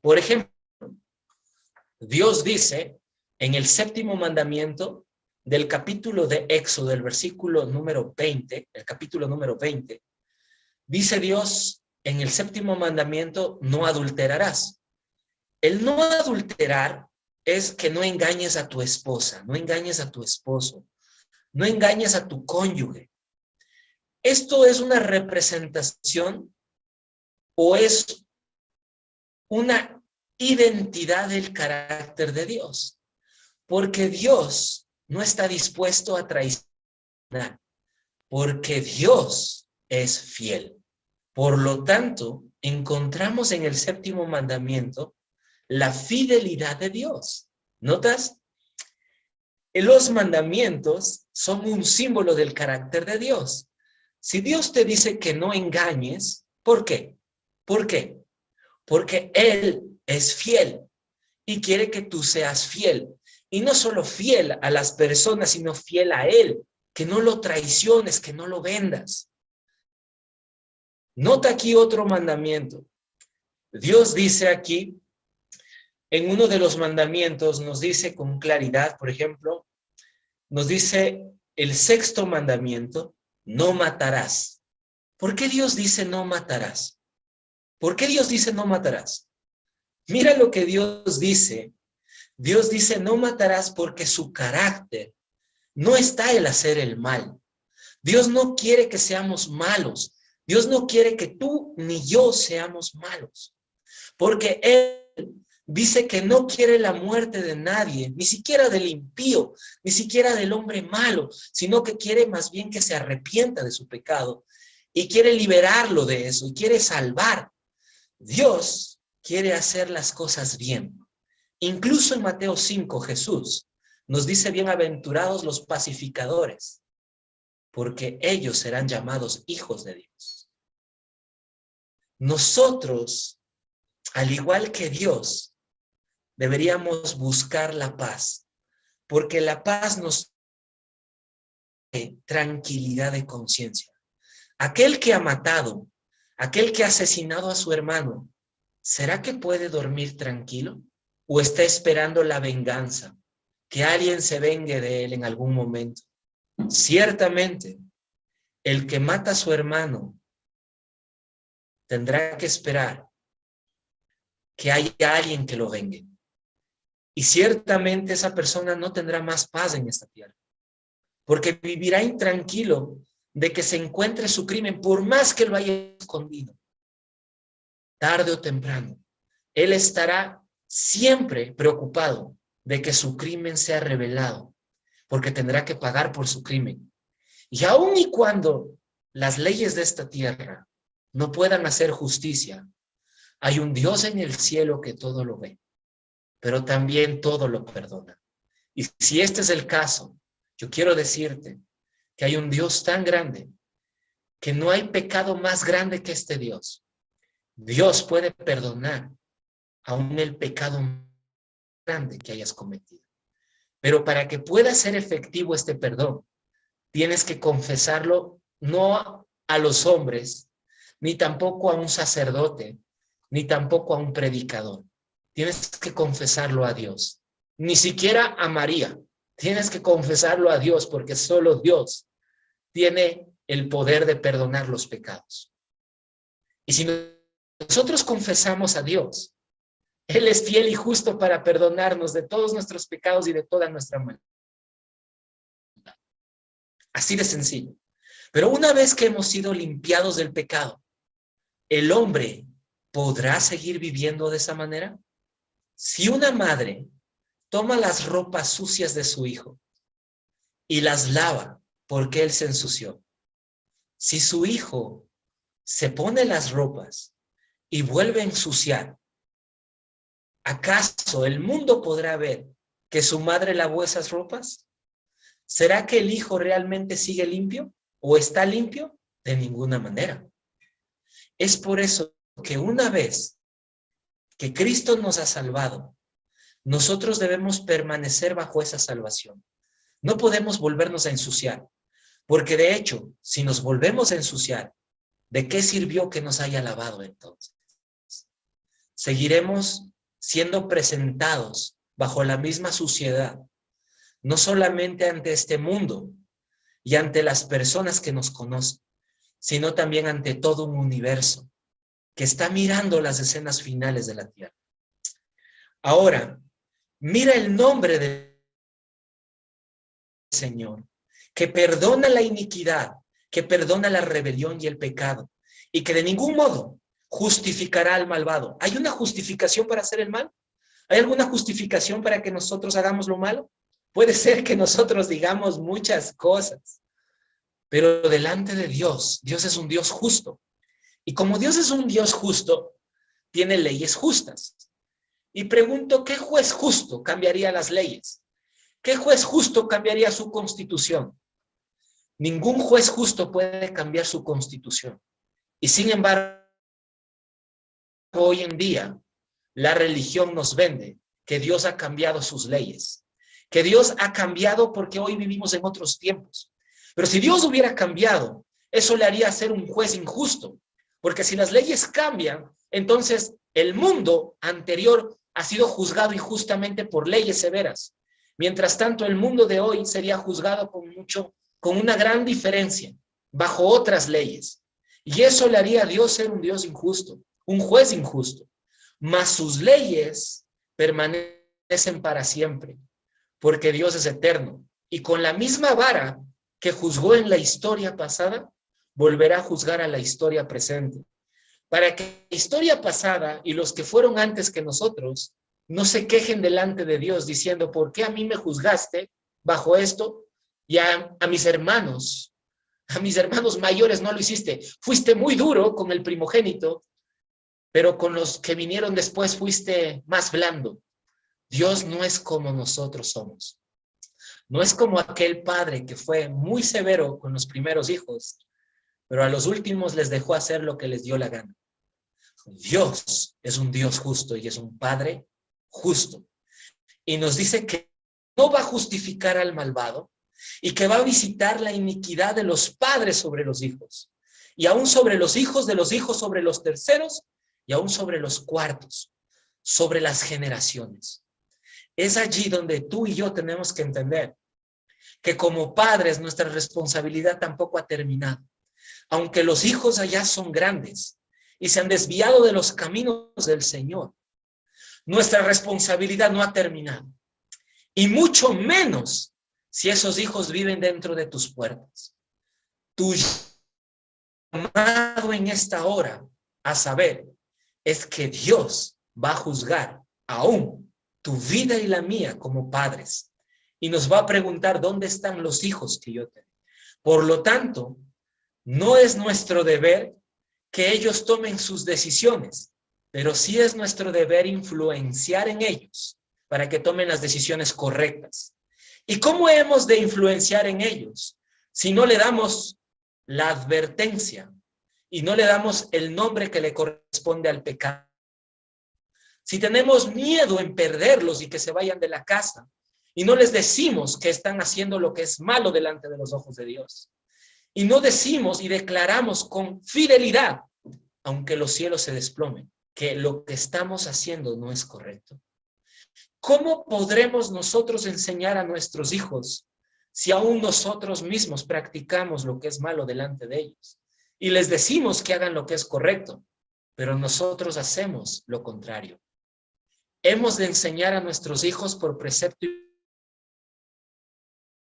Speaker 2: Por ejemplo, Dios dice en el 7º mandamiento del capítulo de Éxodo, del versículo número 20, el capítulo número 20, dice Dios en el 7º mandamiento: no adulterarás. El no adulterar es que no engañes a tu esposa, no engañes a tu esposo, no engañes a tu cónyuge. Esto es una representación o es una identidad del carácter de Dios, porque Dios no está dispuesto a traicionar, porque Dios es fiel. Por lo tanto, encontramos en el 7º mandamiento la fidelidad de Dios. ¿Notas? Los mandamientos son un símbolo del carácter de Dios. Si Dios te dice que no engañes, ¿por qué? ¿Por qué? porque Él es fiel y quiere que tú seas fiel. Y no solo fiel a las personas, sino fiel a Él, que no lo traiciones, que no lo vendas. Nota aquí otro mandamiento. Dios dice aquí, en uno de los mandamientos nos dice con claridad, por ejemplo, nos dice el sexto mandamiento, no matarás. ¿Por qué Dios dice no matarás? ¿Por qué Dios dice no matarás? Mira lo que Dios dice. Dios dice no matarás porque su carácter no está el hacer el mal. Dios no quiere que seamos malos. Dios no quiere que tú ni yo seamos malos. Porque Él dice que no quiere la muerte de nadie, ni siquiera del impío, ni siquiera del hombre malo, sino que quiere más bien que se arrepienta de su pecado y quiere liberarlo de eso y quiere salvar. Dios quiere hacer las cosas bien. Incluso en Mateo 5, Jesús nos dice, bienaventurados los pacificadores, porque ellos serán llamados hijos de Dios. Nosotros, al igual que Dios, deberíamos buscar la paz, porque la paz nos da tranquilidad de conciencia. Aquel que ha matado, aquel que ha asesinado a su hermano, ¿será que puede dormir tranquilo? ¿O está esperando la venganza? Que alguien se vengue de él en algún momento. Ciertamente, el que mata a su hermano tendrá que esperar que haya alguien que lo vengue. Y ciertamente esa persona no tendrá más paz en esta tierra, porque vivirá intranquilo de que se encuentre su crimen, por más que lo haya escondido. Tarde o temprano, él estará siempre preocupado de que su crimen sea revelado, porque tendrá que pagar por su crimen. Y aun y cuando las leyes de esta tierra no puedan hacer justicia, hay un Dios en el cielo que todo lo ve, pero también todo lo perdona. Y si este es el caso, yo quiero decirte que hay un Dios tan grande que no hay pecado más grande que este Dios. Dios puede perdonar aún el pecado grande que hayas cometido. Pero para que pueda ser efectivo este perdón, tienes que confesarlo no a los hombres, ni tampoco a un sacerdote, ni tampoco a un predicador. Tienes que confesarlo a Dios. Ni siquiera a María. Tienes que confesarlo a Dios, porque solo Dios tiene el poder de perdonar los pecados. Y si nosotros confesamos a Dios, Él es fiel y justo para perdonarnos de todos nuestros pecados y de toda nuestra maldad. Así de sencillo. Pero una vez que hemos sido limpiados del pecado, ¿el hombre podrá seguir viviendo de esa manera? Si una madre toma las ropas sucias de su hijo y las lava porque él se ensució, si su hijo se pone las ropas y vuelve a ensuciar, ¿acaso el mundo podrá ver que su madre lavó esas ropas? ¿Será que el hijo realmente sigue limpio o está limpio? De ninguna manera. Es por eso que una vez que Cristo nos ha salvado, nosotros debemos permanecer bajo esa salvación. No podemos volvernos a ensuciar, porque de hecho, si nos volvemos a ensuciar, ¿de qué sirvió que nos haya lavado entonces? Seguiremos siendo presentados bajo la misma suciedad, no solamente ante este mundo y ante las personas que nos conocen, sino también ante todo un universo que está mirando las escenas finales de la tierra. Ahora, mira el nombre del Señor, que perdona la iniquidad, que perdona la rebelión y el pecado, y que de ningún modo justificará al malvado. ¿Hay una justificación para hacer el mal? ¿Hay alguna justificación para que nosotros hagamos lo malo? Puede ser que nosotros digamos muchas cosas, pero delante de Dios, Dios es un Dios justo. Y como Dios es un Dios justo, tiene leyes justas. Y pregunto, ¿qué juez justo cambiaría las leyes? ¿Qué juez justo cambiaría su constitución? Ningún juez justo puede cambiar su constitución. Y sin embargo, hoy en día la religión nos vende que Dios ha cambiado sus leyes, que Dios ha cambiado porque hoy vivimos en otros tiempos. Pero si Dios hubiera cambiado, eso le haría ser un juez injusto, porque si las leyes cambian, entonces el mundo anterior ha sido juzgado injustamente por leyes severas. Mientras tanto, el mundo de hoy sería juzgado con una gran diferencia, bajo otras leyes. Y eso le haría a Dios ser un Dios injusto, un juez injusto. Mas sus leyes permanecen para siempre, porque Dios es eterno. Y con la misma vara que juzgó en la historia pasada, volverá a juzgar a la historia presente. Para que la historia pasada y los que fueron antes que nosotros no se quejen delante de Dios diciendo, ¿por qué a mí me juzgaste bajo esto? Y a mis hermanos mayores no lo hiciste. Fuiste muy duro con el primogénito, pero con los que vinieron después fuiste más blando. Dios no es como nosotros somos. No es como aquel padre que fue muy severo con los primeros hijos, pero a los últimos les dejó hacer lo que les dio la gana. Dios es un Dios justo y es un Padre justo. Y nos dice que no va a justificar al malvado y que va a visitar la iniquidad de los padres sobre los hijos, y aún sobre los hijos de los hijos, sobre los terceros, y aún sobre los cuartos, sobre las generaciones. Es allí donde tú y yo tenemos que entender que como padres nuestra responsabilidad tampoco ha terminado. Aunque los hijos allá son grandes y se han desviado de los caminos del Señor, nuestra responsabilidad no ha terminado. Y mucho menos si esos hijos viven dentro de tus puertas. Tu llamado en esta hora a saber es que Dios va a juzgar aún tu vida y la mía como padres. Y nos va a preguntar dónde están los hijos que yo tengo. Por lo tanto, no es nuestro deber que ellos tomen sus decisiones, pero sí es nuestro deber influenciar en ellos para que tomen las decisiones correctas. ¿Y cómo hemos de influenciar en ellos si no le damos la advertencia y no le damos el nombre que le corresponde al pecado? Si tenemos miedo en perderlos y que se vayan de la casa y no les decimos que están haciendo lo que es malo delante de los ojos de Dios, y no decimos y declaramos con fidelidad, aunque los cielos se desplomen, que lo que estamos haciendo no es correcto, ¿cómo podremos nosotros enseñar a nuestros hijos si aún nosotros mismos practicamos lo que es malo delante de ellos y les decimos que hagan lo que es correcto, pero nosotros hacemos lo contrario? Hemos de enseñar a nuestros hijos por precepto y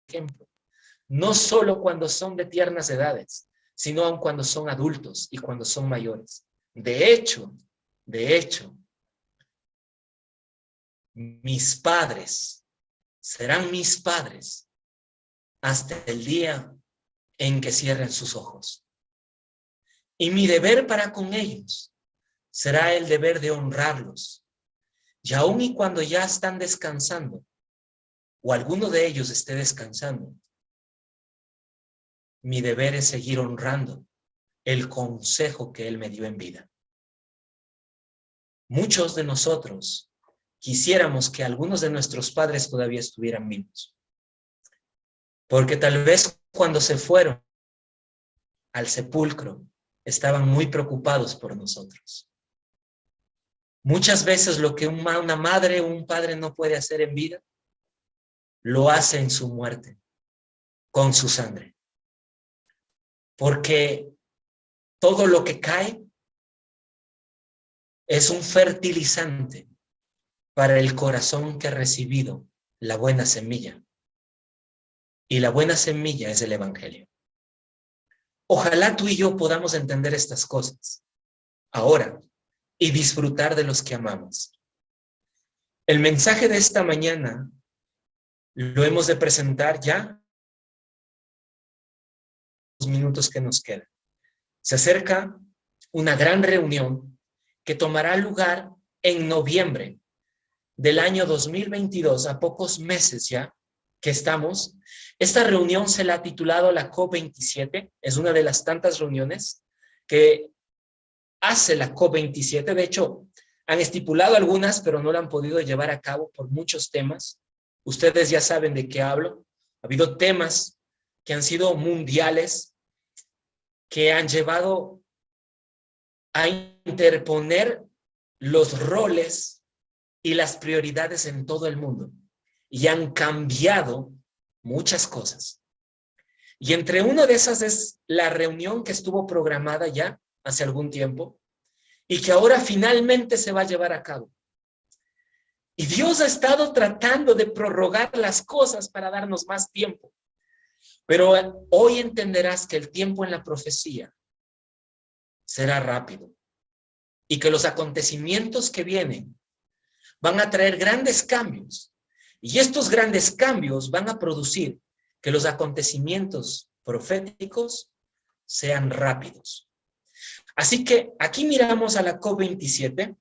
Speaker 2: ejemplo, no solo cuando son de tiernas edades, sino aun cuando son adultos y cuando son mayores. De hecho, mis padres serán mis padres hasta el día en que cierren sus ojos. Y mi deber para con ellos será el deber de honrarlos. Y aun y cuando ya están descansando, o alguno de ellos esté descansando, mi deber es seguir honrando el consejo que Él me dio en vida. Muchos de nosotros quisiéramos que algunos de nuestros padres todavía estuvieran vivos, porque tal vez cuando se fueron al sepulcro estaban muy preocupados por nosotros. Muchas veces lo que una madre o un padre no puede hacer en vida, lo hace en su muerte, con su sangre. Porque todo lo que cae es un fertilizante para el corazón que ha recibido la buena semilla. Y la buena semilla es el Evangelio. Ojalá tú y yo podamos entender estas cosas ahora y disfrutar de los que amamos. El mensaje de esta mañana lo hemos de presentar ya los minutos que nos quedan. Se acerca una gran reunión que tomará lugar en noviembre del año 2022, a pocos meses ya que estamos. Esta reunión se la ha titulado la COP27, es una de las tantas reuniones que hace la COP27. De hecho, han estipulado algunas, pero no la han podido llevar a cabo por muchos temas. Ustedes ya saben de qué hablo. Ha habido temas que han sido mundiales, que han llevado a interponer los roles y las prioridades en todo el mundo. Y han cambiado muchas cosas. Y entre una de esas es la reunión que estuvo programada ya hace algún tiempo y que ahora finalmente se va a llevar a cabo. Y Dios ha estado tratando de prorrogar las cosas para darnos más tiempo. Pero hoy entenderás que el tiempo en la profecía será rápido y que los acontecimientos que vienen van a traer grandes cambios. Y estos grandes cambios van a producir que los acontecimientos proféticos sean rápidos. Así que aquí miramos a la COP27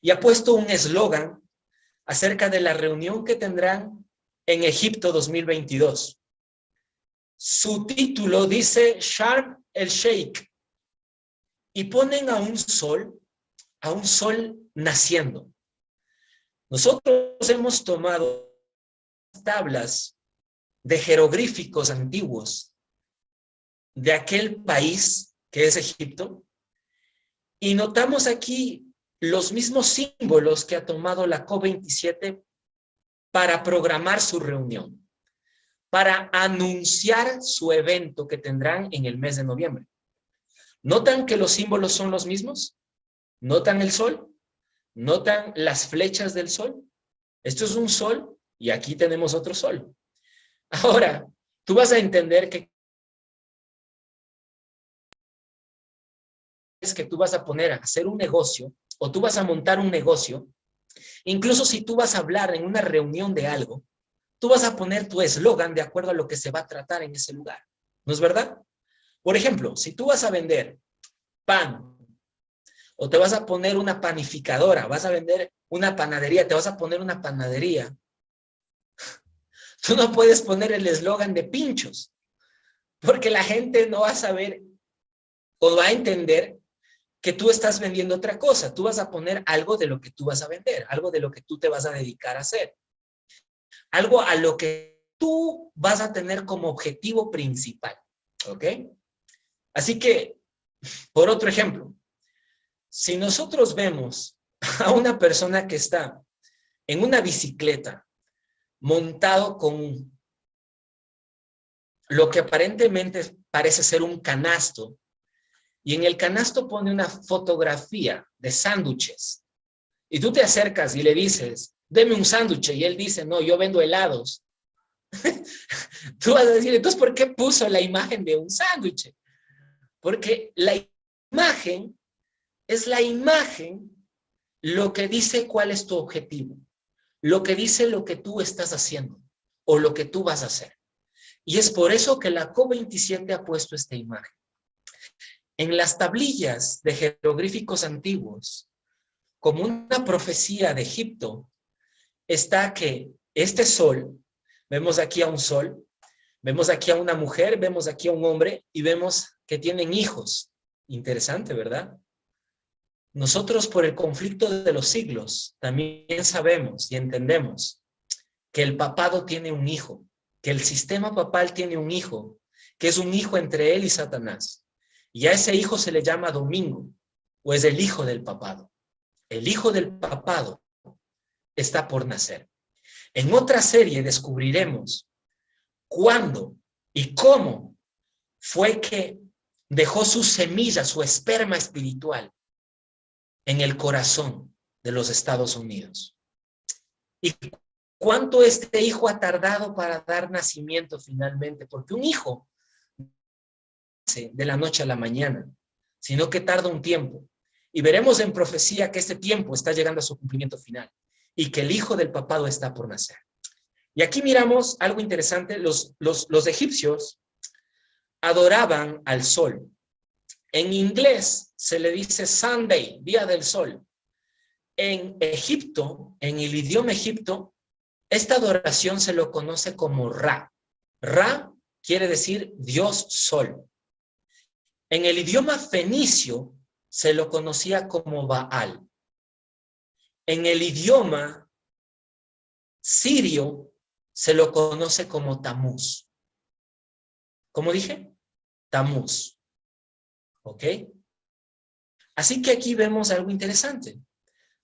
Speaker 2: y ha puesto un eslogan acerca de la reunión que tendrán en Egipto 2022. Su título dice Sharm el Sheikh y ponen a un sol naciendo. Nosotros hemos tomado tablas de jeroglíficos antiguos de aquel país que es Egipto y notamos aquí los mismos símbolos que ha tomado la COP27 para programar su reunión, para anunciar su evento que tendrán en el mes de noviembre. ¿Notan que los símbolos son los mismos? ¿Notan el sol? ¿Notan las flechas del sol? Esto es un sol y aquí tenemos otro sol. Ahora, tú vas a entender que tú vas a poner a hacer un negocio o tú vas a montar un negocio, incluso si tú vas a hablar en una reunión de algo, tú vas a poner tu eslogan de acuerdo a lo que se va a tratar en ese lugar. ¿No es verdad? Por ejemplo, si tú vas a vender pan o te vas a poner una panificadora, vas a vender una panadería, te vas a poner una panadería, tú no puedes poner el eslogan de pinchos, porque la gente no va a saber o va a entender que tú estás vendiendo otra cosa. Tú vas a poner algo de lo que tú vas a vender, algo de lo que tú te vas a dedicar a hacer, algo a lo que tú vas a tener como objetivo principal, ¿ok? Así que, por otro ejemplo, si nosotros vemos a una persona que está en una bicicleta montado con lo que aparentemente parece ser un canasto, y en el canasto pone una fotografía de sándwiches, y tú te acercas y le dices, deme un sándwich, y él dice, no, yo vendo helados. Tú vas a decir, entonces, ¿por qué puso la imagen de un sándwich? Porque la imagen es la imagen lo que dice cuál es tu objetivo, lo que dice lo que tú estás haciendo o lo que tú vas a hacer. Y es por eso que la COP27 ha puesto esta imagen. En las tablillas de jeroglíficos antiguos, como una profecía de Egipto, está que este sol, vemos aquí a un sol, vemos aquí a una mujer, vemos aquí a un hombre y vemos que tienen hijos. Interesante, ¿verdad? Nosotros por el conflicto de los siglos también sabemos y entendemos que el papado tiene un hijo, que el sistema papal tiene un hijo, que es un hijo entre él y Satanás. Y a ese hijo se le llama Domingo, o es el hijo del papado. El hijo del papado está por nacer. En otra serie descubriremos cuándo y cómo fue que dejó su semilla, su esperma espiritual, en el corazón de los Estados Unidos. Y cuánto este hijo ha tardado para dar nacimiento finalmente, porque un hijo de la noche a la mañana, sino que tarda un tiempo. Y veremos en profecía que este tiempo está llegando a su cumplimiento final y que el hijo del papado está por nacer. Y aquí miramos algo interesante. Los egipcios adoraban al sol. En inglés se le dice Sunday, día del sol. En Egipto, en el idioma egipto, esta adoración se lo conoce como Ra. Ra quiere decir Dios Sol. En el idioma fenicio se lo conocía como Baal. En el idioma sirio se lo conoce como Tamuz. ¿Cómo dije? Tamuz. ¿Ok? Así que aquí vemos algo interesante.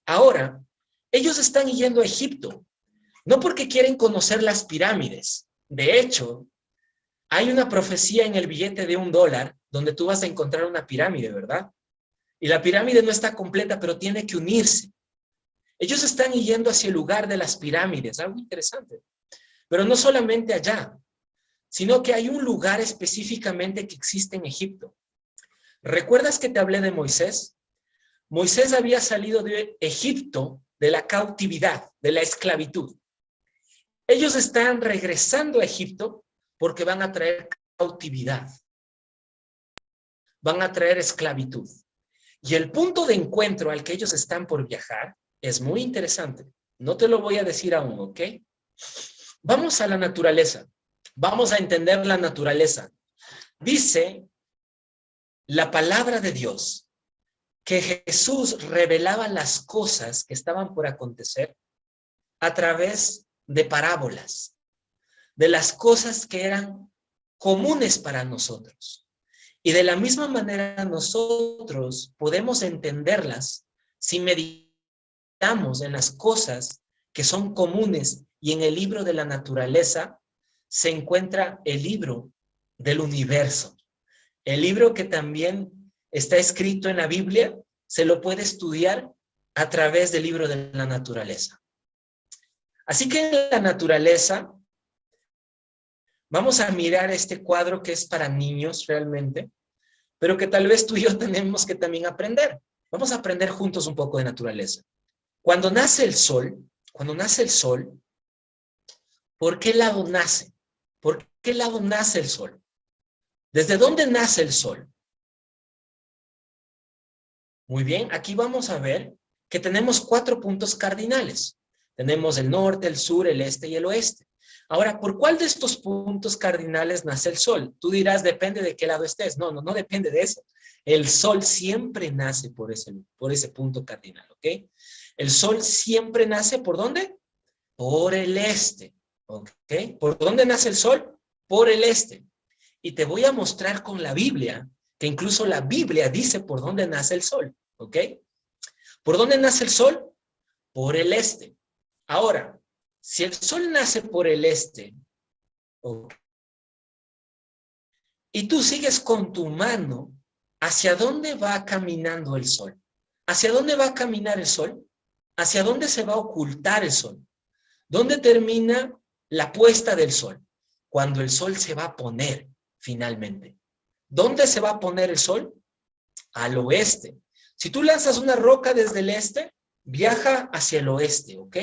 Speaker 2: Ahora, ellos están yendo a Egipto, no porque quieren conocer las pirámides. De hecho, hay una profecía en el billete de $1 donde tú vas a encontrar una pirámide, ¿verdad? Y la pirámide no está completa, pero tiene que unirse. Ellos están yendo hacia el lugar de las pirámides, algo interesante. Pero no solamente allá, sino que hay un lugar específicamente que existe en Egipto. ¿Recuerdas que te hablé de Moisés? Moisés había salido de Egipto, de la cautividad, de la esclavitud. Ellos están regresando a Egipto porque van a traer cautividad. Van a traer esclavitud. Y el punto de encuentro al que ellos están por viajar es muy interesante. No te lo voy a decir aún, ¿ok? Vamos a la naturaleza. Vamos a entender la naturaleza. Dice la palabra de Dios que Jesús revelaba las cosas que estaban por acontecer a través de parábolas, de las cosas que eran comunes para nosotros. Y de la misma manera nosotros podemos entenderlas si meditamos en las cosas que son comunes, y en el libro de la naturaleza se encuentra el libro del universo. El libro que también está escrito en la Biblia, se lo puede estudiar a través del libro de la naturaleza. Así que en la naturaleza, vamos a mirar este cuadro que es para niños realmente, pero que tal vez tú y yo tenemos que también aprender. Vamos a aprender juntos un poco de naturaleza. Cuando nace el sol, ¿por qué lado nace? ¿Por qué lado nace el sol? ¿Desde dónde nace el sol? Muy bien, aquí vamos a ver que tenemos 4 puntos cardinales. Tenemos el norte, el sur, el este y el oeste. Ahora, ¿por cuál de estos puntos cardinales nace el sol? Tú dirás, depende de qué lado estés. No depende de eso. El sol siempre nace por ese punto cardinal, ¿ok? El sol siempre nace, ¿por dónde? Por el este, ¿ok? ¿Por dónde nace el sol? Por el este. Y te voy a mostrar con la Biblia, que incluso la Biblia dice por dónde nace el sol, ¿ok? ¿Por dónde nace el sol? Por el este. Ahora, si el sol nace por el este, ¿ok?, y tú sigues con tu mano, ¿hacia dónde va caminando el sol? ¿Hacia dónde va a caminar el sol? ¿Hacia dónde se va a ocultar el sol? ¿Dónde termina la puesta del sol? Cuando el sol se va a poner finalmente. ¿Dónde se va a poner el sol? Al oeste. Si tú lanzas una roca desde el este, viaja hacia el oeste, ¿ok?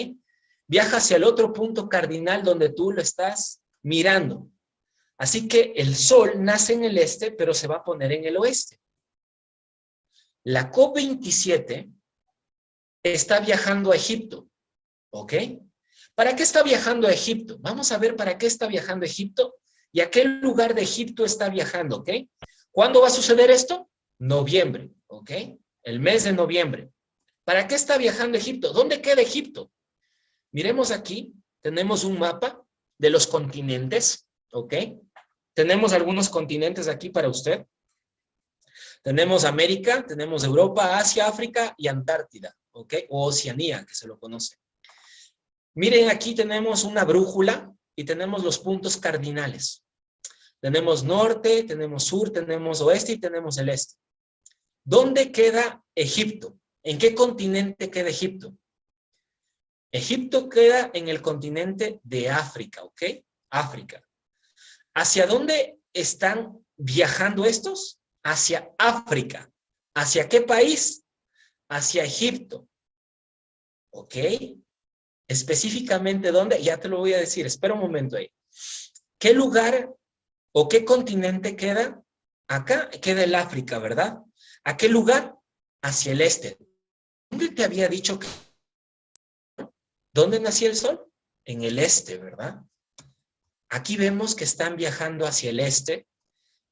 Speaker 2: Viaja hacia el otro punto cardinal donde tú lo estás mirando. Así que el sol nace en el este, pero se va a poner en el oeste. La COP27 está viajando a Egipto, ¿ok? ¿Para qué está viajando a Egipto? Vamos a ver para qué está viajando a Egipto y a qué lugar de Egipto está viajando, ¿ok? ¿Cuándo va a suceder esto? Noviembre, ¿ok? El mes de noviembre. ¿Para qué está viajando a Egipto? ¿Dónde queda Egipto? Miremos aquí, tenemos un mapa de los continentes, ¿ok? Tenemos algunos continentes aquí para usted. Tenemos América, tenemos Europa, Asia, África y Antártida, ¿ok? O Oceanía, que se lo conoce. Miren, aquí tenemos una brújula y tenemos los puntos cardinales. Tenemos norte, tenemos sur, tenemos oeste y tenemos el este. ¿Dónde queda Egipto? ¿En qué continente queda Egipto? Egipto queda en el continente de África, ¿ok? África. ¿Hacia dónde están viajando estos? Hacia África. ¿Hacia qué país? Hacia Egipto. ¿Ok? Específicamente, ¿dónde? Ya te lo voy a decir. Espera un momento ahí. ¿Qué lugar o qué continente queda? Acá queda el África, ¿verdad? ¿A qué lugar? Hacia el este. ¿Dónde te había dicho que... ¿Dónde nacía el sol? En el este, ¿verdad? Aquí vemos que están viajando hacia el este.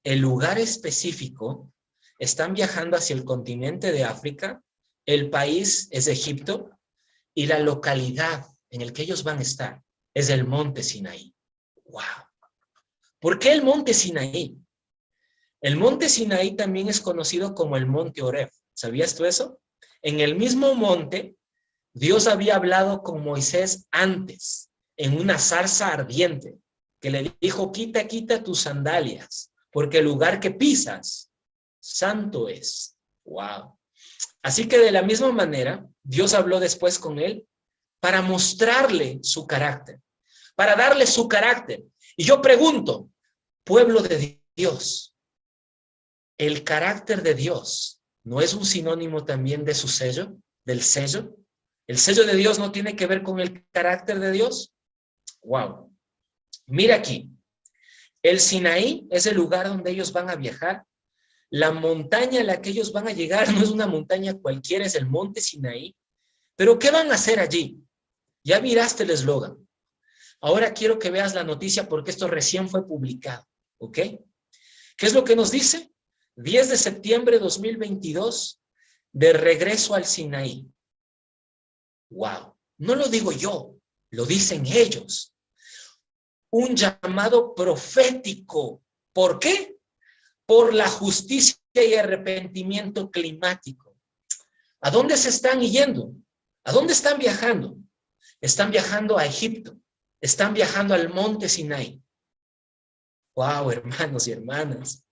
Speaker 2: El lugar específico están viajando hacia el continente de África, el país es Egipto y la localidad en el que ellos van a estar es el monte Sinaí. ¡Wow! ¿Por qué el monte Sinaí? El monte Sinaí también es conocido como el monte Oreb. ¿Sabías tú eso? En el mismo monte, Dios había hablado con Moisés antes, en una zarza ardiente, que le dijo, quita, quita tus sandalias, porque el lugar que pisas, santo es. ¡Wow! Así que de la misma manera, Dios habló después con él para mostrarle su carácter, para darle su carácter. Y yo pregunto, pueblo de Dios, ¿el carácter de Dios no es un sinónimo también de su sello, del sello? ¿El sello de Dios no tiene que ver con el carácter de Dios? ¡Wow! Mira aquí, el Sinaí es el lugar donde ellos van a viajar. La montaña a la que ellos van a llegar no es una montaña cualquiera, es el monte Sinaí. ¿Pero qué van a hacer allí? Ya miraste el eslogan. Ahora quiero que veas la noticia porque esto recién fue publicado, ¿ok? ¿Qué es lo que nos dice? 10 de septiembre de 2022, de regreso al Sinaí. ¡Wow! No lo digo yo, lo dicen ellos. Un llamado profético. ¿Por qué? Por la justicia y arrepentimiento climático. ¿A dónde se están yendo? ¿A dónde están viajando? Están viajando a Egipto. Están viajando al monte Sinaí. ¡Wow, hermanos y hermanas!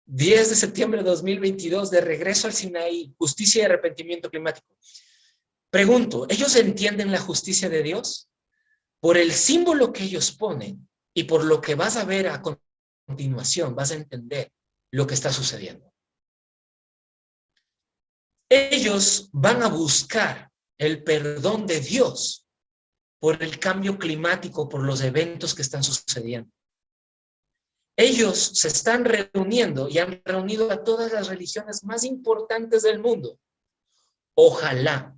Speaker 2: 10 de septiembre de 2022, de regreso al Sinaí, justicia y arrepentimiento climático. Pregunto, ¿ellos entienden la justicia de Dios? Por el símbolo que ellos ponen y por lo que vas a ver a continuación, vas a entender lo que está sucediendo. Ellos van a buscar el perdón de Dios por el cambio climático, por los eventos que están sucediendo. Ellos se están reuniendo y han reunido a todas las religiones más importantes del mundo. Ojalá,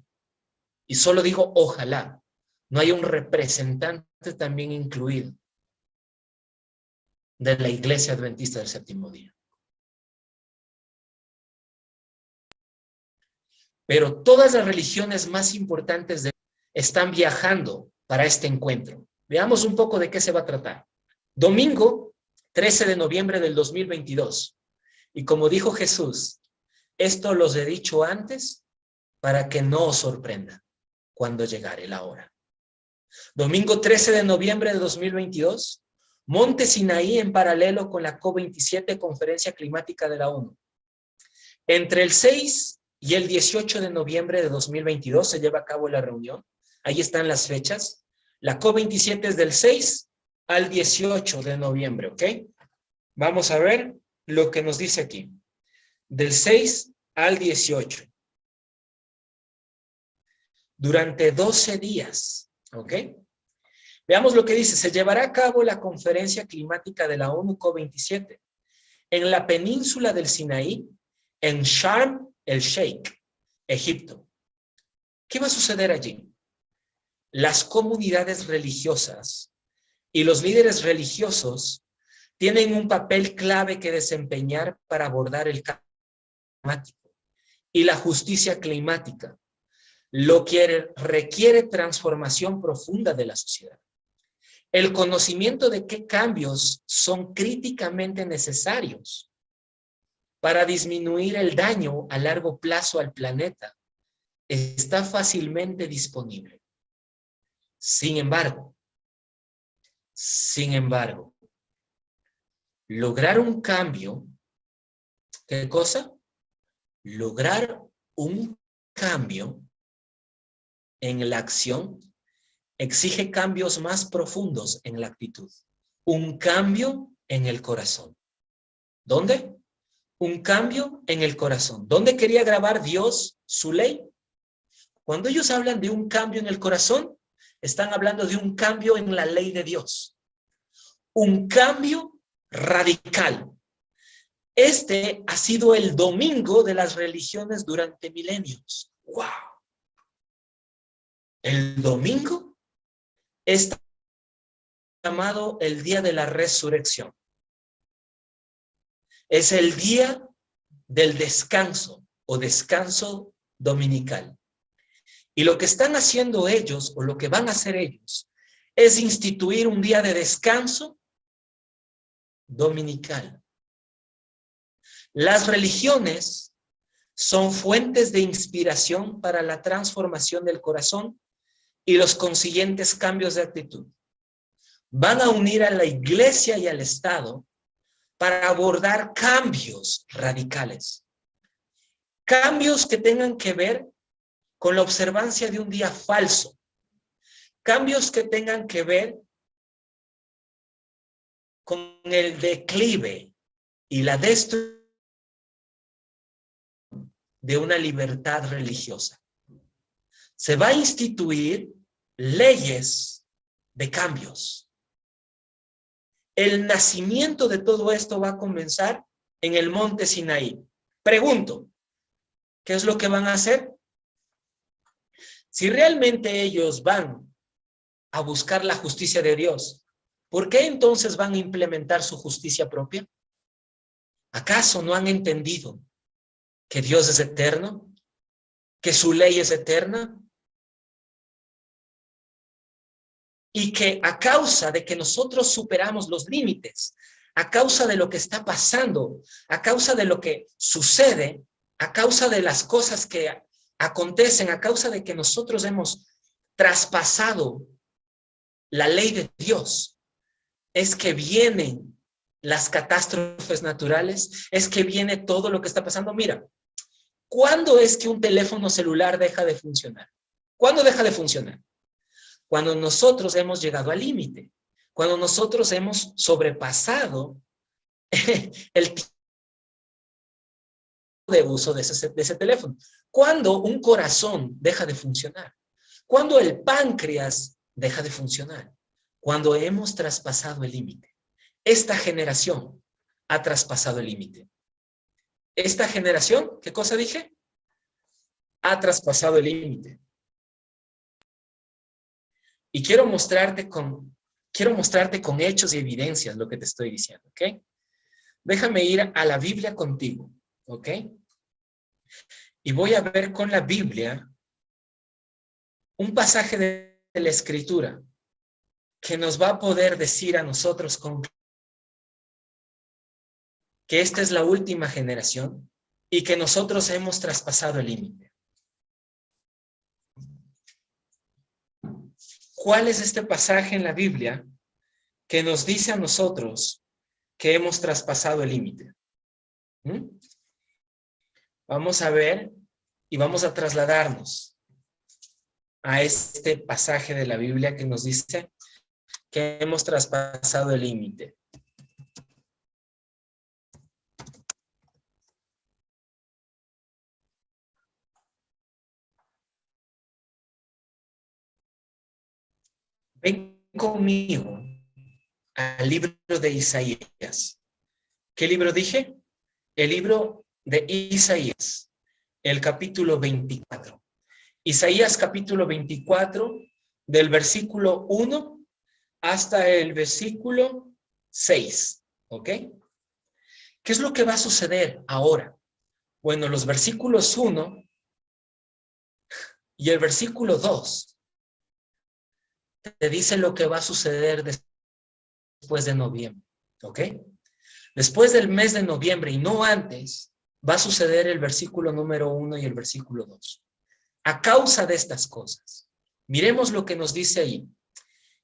Speaker 2: y solo digo ojalá, no haya un representante también incluido de la Iglesia Adventista del Séptimo Día. Pero todas las religiones más importantes están viajando para este encuentro. Veamos un poco de qué se va a tratar. Domingo 13 de noviembre del 2022. Y como dijo Jesús, esto los he dicho antes para que no os sorprenda cuando llegare la hora. Domingo 13 de noviembre de 2022, Monte Sinaí en paralelo con la COP27, Conferencia Climática de la ONU. Entre el 6 y el 18 de noviembre de 2022 se lleva a cabo la reunión. Ahí están las fechas. La COP27 es del 6 al 18 de noviembre, ¿ok? Vamos a ver lo que nos dice aquí. Del 6 al 18. Durante 12 días, ¿ok? Veamos lo que dice. Se llevará a cabo la Conferencia Climática de la ONU COP27 en la península del Sinaí, en Sharm el Sheikh, Egipto. ¿Qué va a suceder allí? Las comunidades religiosas y los líderes religiosos tienen un papel clave que desempeñar para abordar el cambio climático y la justicia climática, lo que requiere transformación profunda de la sociedad. El conocimiento de qué cambios son críticamente necesarios para disminuir el daño a largo plazo al planeta está fácilmente disponible. Sin embargo, lograr un cambio, ¿qué cosa? Lograr un cambio en la acción exige cambios más profundos en la actitud. Un cambio en el corazón. ¿Dónde? Un cambio en el corazón. ¿Dónde quería grabar Dios su ley? Cuando ellos hablan de un cambio en el corazón, están hablando de un cambio en la ley de Dios. Un cambio radical. Este ha sido el domingo de las religiones durante milenios. ¡Wow! El domingo es llamado el día de la resurrección. Es el día del descanso o descanso dominical. Y lo que están haciendo ellos, o lo que van a hacer ellos, es instituir un día de descanso dominical. Las religiones son fuentes de inspiración para la transformación del corazón y los consiguientes cambios de actitud. Van a unir a la iglesia y al Estado para abordar cambios radicales. Cambios que tengan que ver con la observancia de un día falso. Cambios que tengan que ver con el declive y la destrucción de una libertad religiosa. Se va a instituir leyes de cambios. El nacimiento de todo esto va a comenzar en el monte Sinaí. Pregunto, ¿qué es lo que van a hacer? Si realmente ellos van a buscar la justicia de Dios, ¿por qué entonces van a implementar su justicia propia? ¿Acaso no han entendido que Dios es eterno? ¿Que su ley es eterna? Y que a causa de que nosotros superamos los límites, a causa de lo que está pasando, a causa de lo que sucede, a causa de las cosas que acontecen, a causa de que nosotros hemos traspasado la ley de Dios, es que vienen las catástrofes naturales, es que viene todo lo que está pasando. Mira, ¿cuándo es que un teléfono celular deja de funcionar? ¿Cuándo deja de funcionar? Cuando nosotros hemos llegado al límite, cuando nosotros hemos sobrepasado el tiempo de uso de ese teléfono. Cuando un corazón deja de funcionar, cuando el páncreas deja de funcionar, cuando hemos traspasado el límite. Esta generación ha traspasado el límite. Esta generación, ¿qué cosa dije? Ha traspasado el límite. Y quiero mostrarte con hechos y evidencias lo que te estoy diciendo, ¿ok? Déjame ir a la Biblia contigo, ¿ok? Y voy a ver con la Biblia un pasaje de la Escritura que nos va a poder decir a nosotros que esta es la última generación y que nosotros hemos traspasado el límite. ¿Cuál es este pasaje en la Biblia que nos dice a nosotros que hemos traspasado el límite? Vamos a ver y vamos a trasladarnos a este pasaje de la Biblia que nos dice que hemos traspasado el límite. Ven conmigo al libro de Isaías. ¿Qué libro dije? El libro de Isaías, el capítulo 24. Isaías capítulo 24, del versículo 1 hasta el versículo 6. ¿Ok? ¿Qué es lo que va a suceder ahora? Bueno, los versículos 1 y el versículo 2 te dicen lo que va a suceder después de noviembre. ¿Ok? Después del mes de noviembre y no antes, va a suceder el versículo número 1 y el versículo 2. A causa de estas cosas, miremos lo que nos dice ahí.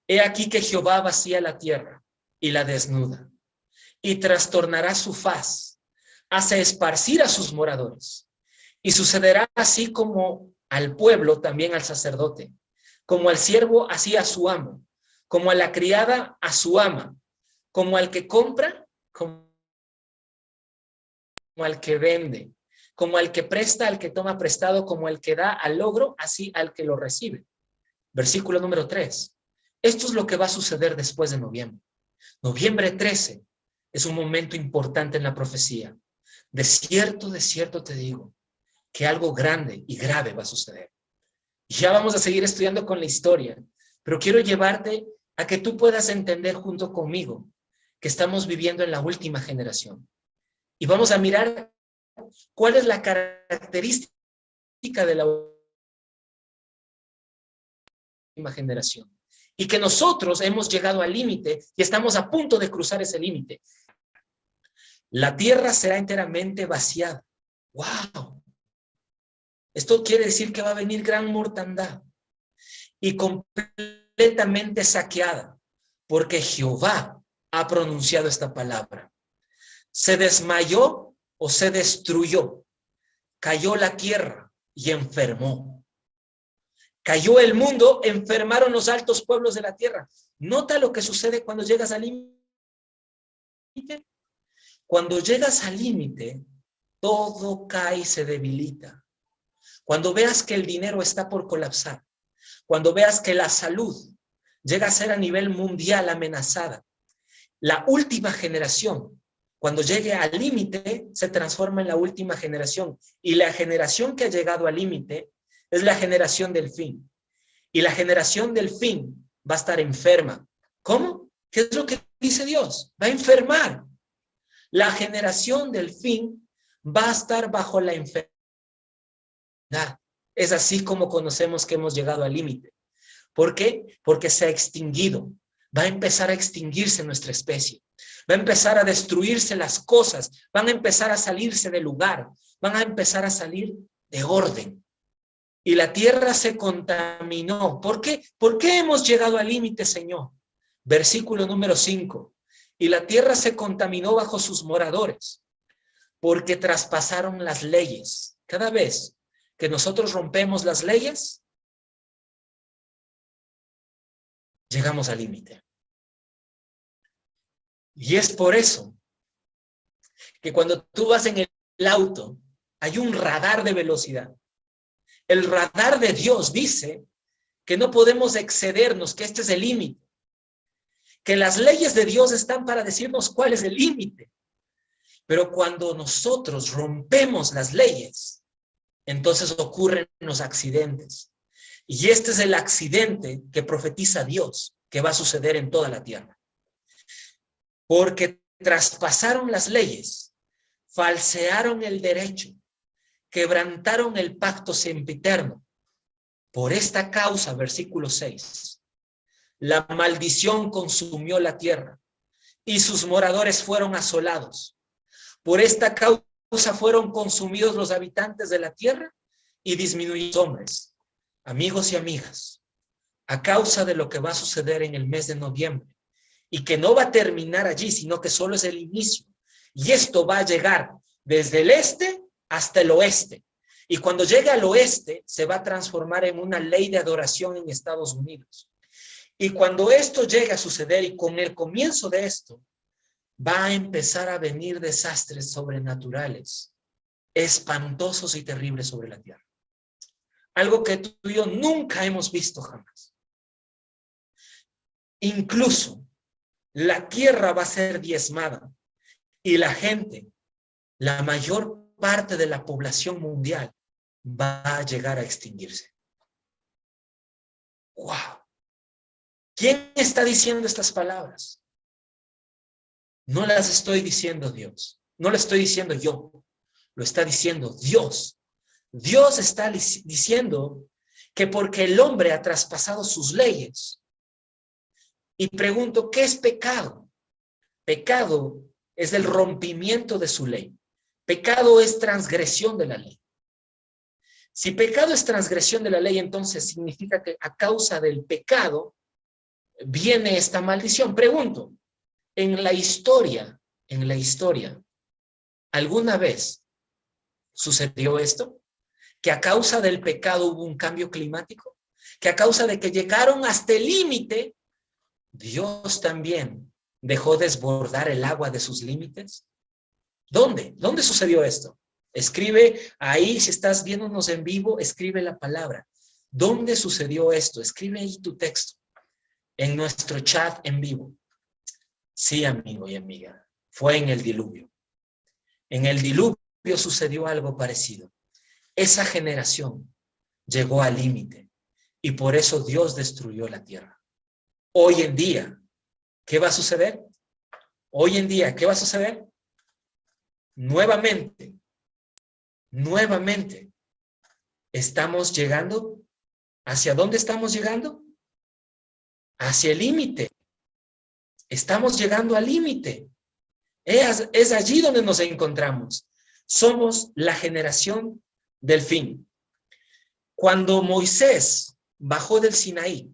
Speaker 2: He aquí que Jehová vacía la tierra y la desnuda, y trastornará su faz, hace esparcir a sus moradores. Y sucederá así como al pueblo, también al sacerdote, como al siervo, así a su amo, como a la criada, a su ama, como al que compra, como al que vende, como al que presta, al que toma prestado, como al que da al logro, así al que lo recibe. Versículo número 3. Esto es lo que va a suceder después de noviembre. Noviembre 13 es un momento importante en la profecía. De cierto te digo que algo grande y grave va a suceder. Y ya vamos a seguir estudiando con la historia, pero quiero llevarte a que tú puedas entender junto conmigo que estamos viviendo en la última generación. Y vamos a mirar cuál es la característica de la última generación. Y que nosotros hemos llegado al límite y estamos a punto de cruzar ese límite. La tierra será enteramente vaciada. ¡Wow! Esto quiere decir que va a venir gran mortandad y completamente saqueada, porque Jehová ha pronunciado esta palabra. Se desmayó o se destruyó, cayó la tierra y enfermó. Cayó el mundo, enfermaron los altos pueblos de la tierra. Nota lo que sucede cuando llegas al límite. Cuando llegas al límite, todo cae y se debilita. Cuando veas que el dinero está por colapsar, cuando veas que la salud llega a ser a nivel mundial amenazada, la última generación, cuando llegue al límite, se transforma en la última generación. Y la generación que ha llegado al límite es la generación del fin. Y la generación del fin va a estar enferma. ¿Cómo? ¿Qué es lo que dice Dios? Va a enfermar. La generación del fin va a estar bajo la enfermedad. Es así como conocemos que hemos llegado al límite. ¿Por qué? Porque se ha extinguido. Va a empezar a extinguirse nuestra especie. Va a empezar a destruirse las cosas. Van a empezar a salirse del lugar. Van a empezar a salir de orden. Y la tierra se contaminó. ¿Por qué? ¿Por qué hemos llegado al límite, Señor? Versículo número 5. Y la tierra se contaminó bajo sus moradores, porque traspasaron las leyes. Cada vez que nosotros rompemos las leyes, llegamos al límite. Y es por eso que cuando tú vas en el auto, hay un radar de velocidad. El radar de Dios dice que no podemos excedernos, que este es el límite. Que las leyes de Dios están para decirnos cuál es el límite. Pero cuando nosotros rompemos las leyes, entonces ocurren los accidentes. Y este es el accidente que profetiza Dios, que va a suceder en toda la tierra. Porque traspasaron las leyes, falsearon el derecho, quebrantaron el pacto sempiterno. Por esta causa, versículo 6, la maldición consumió la tierra y sus moradores fueron asolados. Por esta causa fueron consumidos los habitantes de la tierra y disminuidos los hombres. Amigos y amigas, a causa de lo que va a suceder en el mes de noviembre, y que no va a terminar allí, sino que solo es el inicio. Y esto va a llegar desde el este hasta el oeste. Y cuando llegue al oeste, se va a transformar en una ley de adoración en Estados Unidos. Y cuando esto llegue a suceder, y con el comienzo de esto, va a empezar a venir desastres sobrenaturales, espantosos y terribles sobre la tierra. Algo que tú y yo nunca hemos visto jamás. Incluso la tierra va a ser diezmada y la gente, la mayor parte de la población mundial, va a llegar a extinguirse. ¡Wow! ¿Quién está diciendo estas palabras? No las estoy diciendo Dios, no lo estoy diciendo yo, lo está diciendo Dios. Dios está diciendo que porque el hombre ha traspasado sus leyes. Y pregunto, ¿qué es pecado? Pecado es el rompimiento de su ley. Pecado es transgresión de la ley. Si pecado es transgresión de la ley, entonces significa que a causa del pecado viene esta maldición. Pregunto, en la historia, ¿alguna vez sucedió esto? Que a causa del pecado hubo un cambio climático, que a causa de que llegaron hasta el límite, Dios también dejó desbordar el agua de sus límites. ¿Dónde? ¿Dónde sucedió esto? Escribe ahí, si estás viéndonos en vivo, escribe la palabra. ¿Dónde sucedió esto? Escribe ahí tu texto en nuestro chat en vivo. Sí, amigo y amiga, fue en el diluvio. En el diluvio sucedió algo parecido. Esa generación llegó al límite y por eso Dios destruyó la tierra. Hoy en día, ¿qué va a suceder? Hoy en día, ¿qué va a suceder? nuevamente, estamos llegando. ¿Hacia dónde estamos llegando? Hacia el límite. Estamos llegando al límite. Es allí donde nos encontramos. Somos la generación del fin. Cuando Moisés bajó del Sinaí,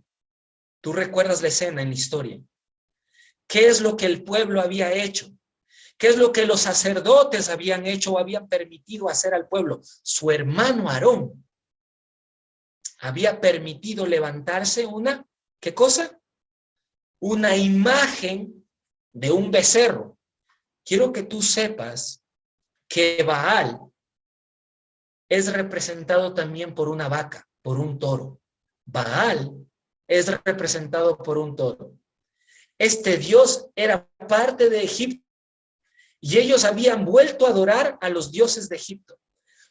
Speaker 2: tú recuerdas la escena en la historia. ¿Qué es lo que el pueblo había hecho? ¿Qué es lo que los sacerdotes habían hecho o habían permitido hacer al pueblo? Su hermano Aarón había permitido levantarse una, ¿qué cosa? Una imagen de un becerro. Quiero que tú sepas que Baal es representado también por una vaca, por un toro. Baal es representado por un toro. Este dios era parte de Egipto y ellos habían vuelto a adorar a los dioses de Egipto.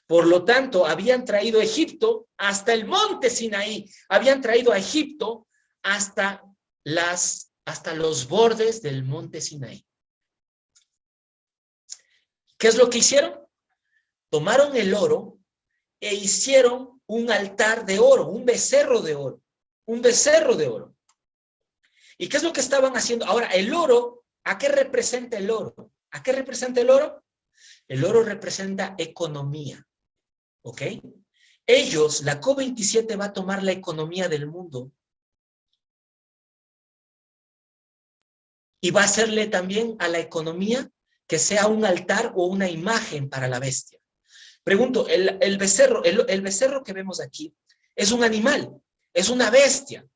Speaker 2: Por lo tanto, habían traído a Egipto hasta el monte Sinaí, habían traído a Egipto hasta los bordes del monte Sinaí. ¿Qué es lo que hicieron? Tomaron el oro e hicieron un altar de oro, un becerro de oro, un becerro de oro. ¿Y qué es lo que estaban haciendo? Ahora, el oro, ¿a qué representa el oro? ¿A qué representa el oro? El oro representa economía, ¿ok? Ellos, la COP27 va a tomar la economía del mundo y va a hacerle también a la economía que sea un altar o una imagen para la bestia. Pregunto, el becerro que vemos aquí es un animal, es una bestia.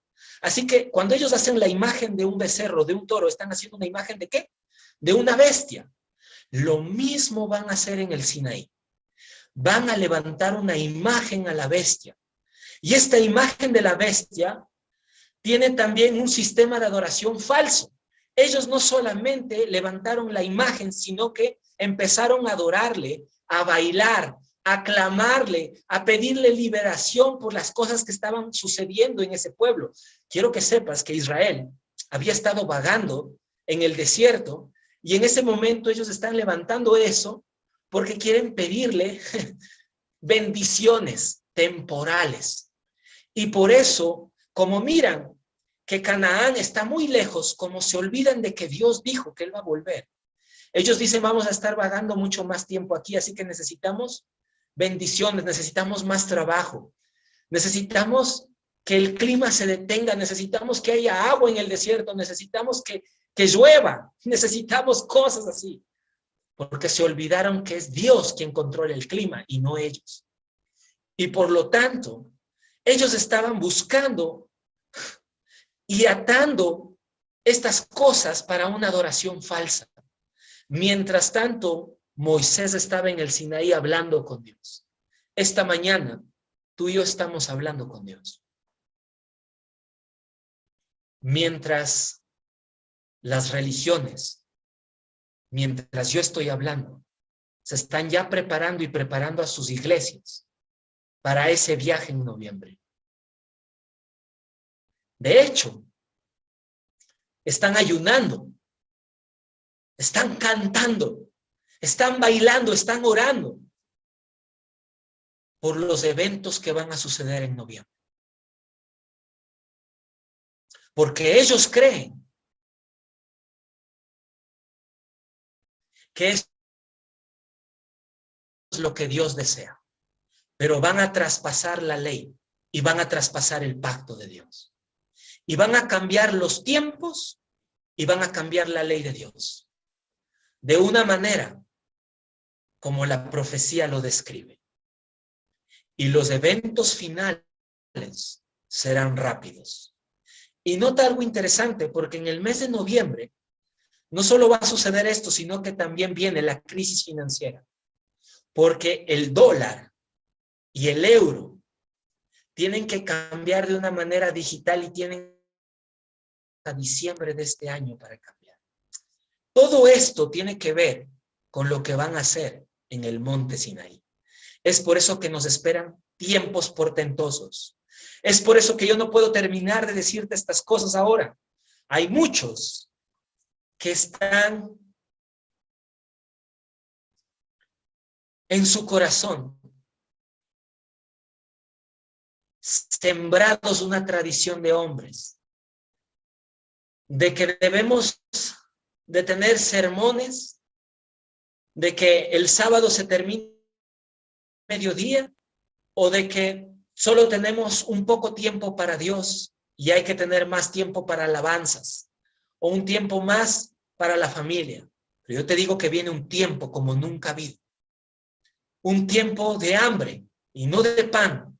Speaker 2: Así que cuando ellos hacen la imagen de un becerro, de un toro, están haciendo una imagen de ¿qué? De una bestia. Lo mismo van a hacer en el Sinaí. Van a levantar una imagen a la bestia. Y esta imagen de la bestia tiene también un sistema de adoración falso. Ellos no solamente levantaron la imagen, sino que empezaron a adorarle, a bailar, a clamarle, a pedirle liberación por las cosas que estaban sucediendo en ese pueblo. Quiero que sepas que Israel había estado vagando en el desierto y en ese momento ellos están levantando eso porque quieren pedirle bendiciones temporales. Y por eso, como miran que Canaán está muy lejos, como se olvidan de que Dios dijo que Él va a volver, ellos dicen, vamos a estar vagando mucho más tiempo aquí, así que necesitamos bendiciones, necesitamos más trabajo, necesitamos que el clima se detenga, necesitamos que haya agua en el desierto, necesitamos que llueva, necesitamos cosas así, porque se olvidaron que es Dios quien controla el clima y no ellos. Y por lo tanto, ellos estaban buscando y atando estas cosas para una adoración falsa. Mientras tanto, Moisés estaba en el Sinaí hablando con Dios. Esta mañana, tú y yo estamos hablando con Dios. Mientras las religiones, mientras yo estoy hablando, se están ya preparando y preparando a sus iglesias para ese viaje en noviembre. De hecho, están ayunando, están cantando, están bailando, están orando por los eventos que van a suceder en noviembre. Porque ellos creen que es lo que Dios desea, pero van a traspasar la ley y van a traspasar el pacto de Dios. Y van a cambiar los tiempos y van a cambiar la ley de Dios. De una manera como la profecía lo describe. Y los eventos finales serán rápidos. Y nota algo interesante, porque en el mes de noviembre no solo va a suceder esto, sino que también viene la crisis financiera. Porque el dólar y el euro tienen que cambiar de una manera digital y tienen hasta diciembre de este año para cambiar. Todo esto tiene que ver con lo que van a hacer en el monte Sinaí. Es por eso que nos esperan tiempos portentosos. Es por eso que yo no puedo terminar de decirte estas cosas ahora. Hay muchos que están en su corazón sembrados una tradición de hombres, de que debemos de tener sermones, de que el sábado se termine mediodía, o de que solo tenemos un poco tiempo para Dios y hay que tener más tiempo para alabanzas, o un tiempo más para la familia. Pero yo te digo que viene un tiempo como nunca ha habido, un tiempo de hambre y no de pan,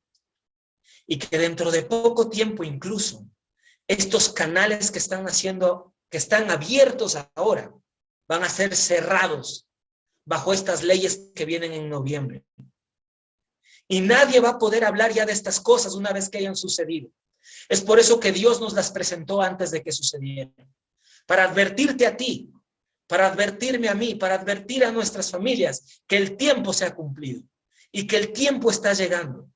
Speaker 2: y que dentro de poco tiempo incluso estos canales que están abiertos ahora, van a ser cerrados bajo estas leyes que vienen en noviembre. Y nadie va a poder hablar ya de estas cosas una vez que hayan sucedido. Es por eso que Dios nos las presentó antes de que sucedieran. Para advertirte a ti, para advertirme a mí, para advertir a nuestras familias que el tiempo se ha cumplido y que el tiempo está llegando.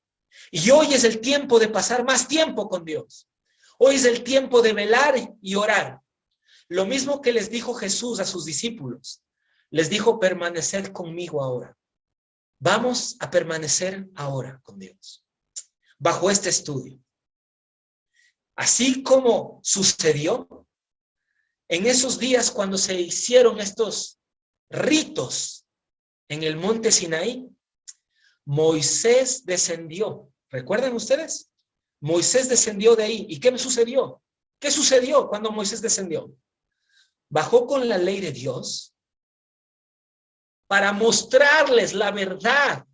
Speaker 2: Y hoy es el tiempo de pasar más tiempo con Dios. Hoy es el tiempo de velar y orar. Lo mismo que les dijo Jesús a sus discípulos. Les dijo, permaneced conmigo ahora. Vamos a permanecer ahora con Dios, bajo este estudio. Así como sucedió en esos días cuando se hicieron estos ritos en el monte Sinaí, Moisés descendió. ¿Recuerdan ustedes? Moisés descendió de ahí. ¿Y qué sucedió? ¿Qué sucedió cuando Moisés descendió? Bajó con la ley de Dios para mostrarles la verdad.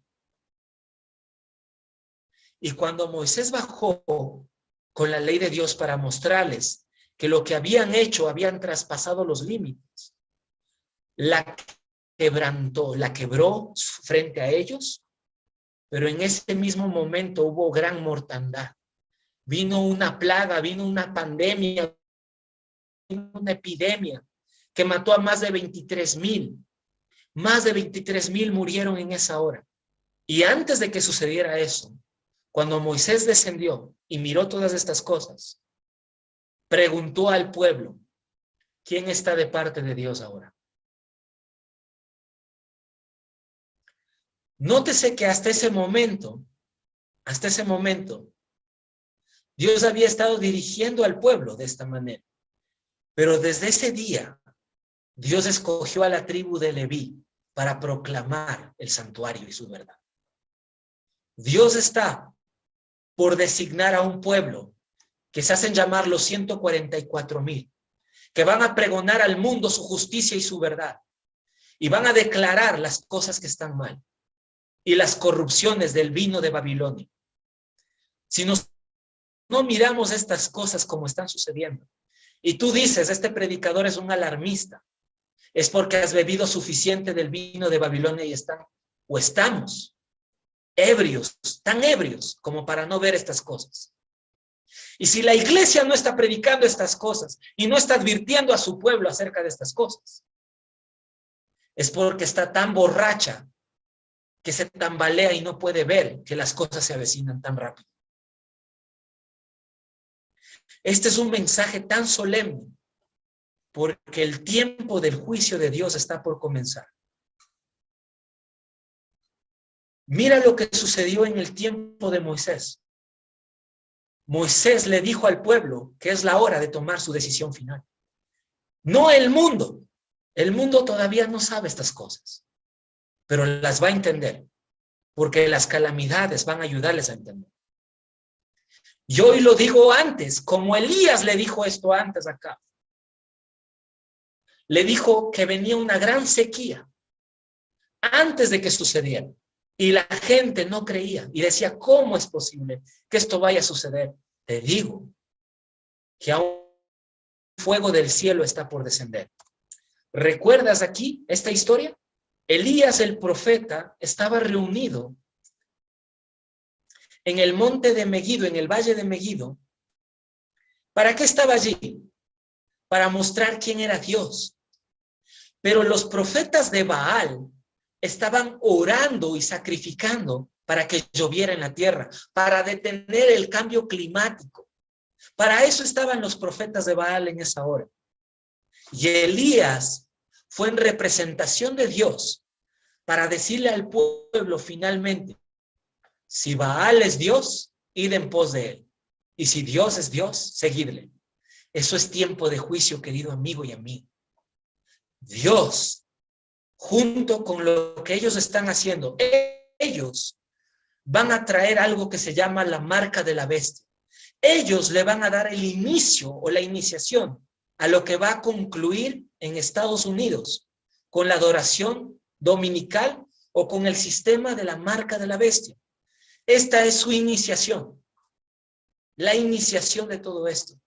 Speaker 2: Y cuando Moisés bajó con la ley de Dios para mostrarles que lo que habían hecho, habían traspasado los límites, la quebrantó, la quebró frente a ellos, pero en ese mismo momento hubo gran mortandad. Vino una plaga, vino una pandemia, vino una epidemia que mató a más de 23,000. Más de 23,000 murieron en esa hora. Y antes de que sucediera eso, cuando Moisés descendió y miró todas estas cosas, preguntó al pueblo, ¿quién está de parte de Dios ahora? Nótese que hasta ese momento, Dios había estado dirigiendo al pueblo de esta manera. Pero desde ese día, Dios escogió a la tribu de Leví para proclamar el santuario y su verdad. Dios está por designar a un pueblo que se hacen llamar los 144,000, que van a pregonar al mundo su justicia y su verdad, y van a declarar las cosas que están mal y las corrupciones del vino de Babilonia. Si no miramos estas cosas como están sucediendo, y tú dices, este predicador es un alarmista, es porque has bebido suficiente del vino de Babilonia y estamos ebrios, tan ebrios como para no ver estas cosas. Y si la iglesia no está predicando estas cosas y no está advirtiendo a su pueblo acerca de estas cosas, es porque está tan borracha que se tambalea y no puede ver que las cosas se avecinan tan rápido. Este es un mensaje tan solemne porque el tiempo del juicio de Dios está por comenzar. Mira lo que sucedió en el tiempo de Moisés. Moisés le dijo al pueblo que es la hora de tomar su decisión final. No el mundo. El mundo todavía no sabe estas cosas, pero las va a entender, porque las calamidades van a ayudarles a entender. Y hoy lo digo antes, como Elías le dijo esto antes acá. Le dijo que venía una gran sequía antes de que sucediera. Y la gente no creía y decía, ¿cómo es posible que esto vaya a suceder? Te digo que aún fuego del cielo está por descender. ¿Recuerdas aquí esta historia? Elías el profeta estaba reunido en el monte de Megido, en el valle de Megido. ¿Para qué estaba allí? Para mostrar quién era Dios. Pero los profetas de Baal estaban orando y sacrificando para que lloviera en la tierra, para detener el cambio climático. Para eso estaban los profetas de Baal en esa hora. Y Elías fue en representación de Dios para decirle al pueblo finalmente, si Baal es Dios, id en pos de él. Y si Dios es Dios, seguidle. Eso es tiempo de juicio, querido amigo y amigo. Dios, junto con lo que ellos están haciendo, ellos van a traer algo que se llama la marca de la bestia. Ellos le van a dar el inicio o la iniciación a lo que va a concluir en Estados Unidos con la adoración dominical o con el sistema de la marca de la bestia. Esta es su iniciación, la iniciación de todo esto,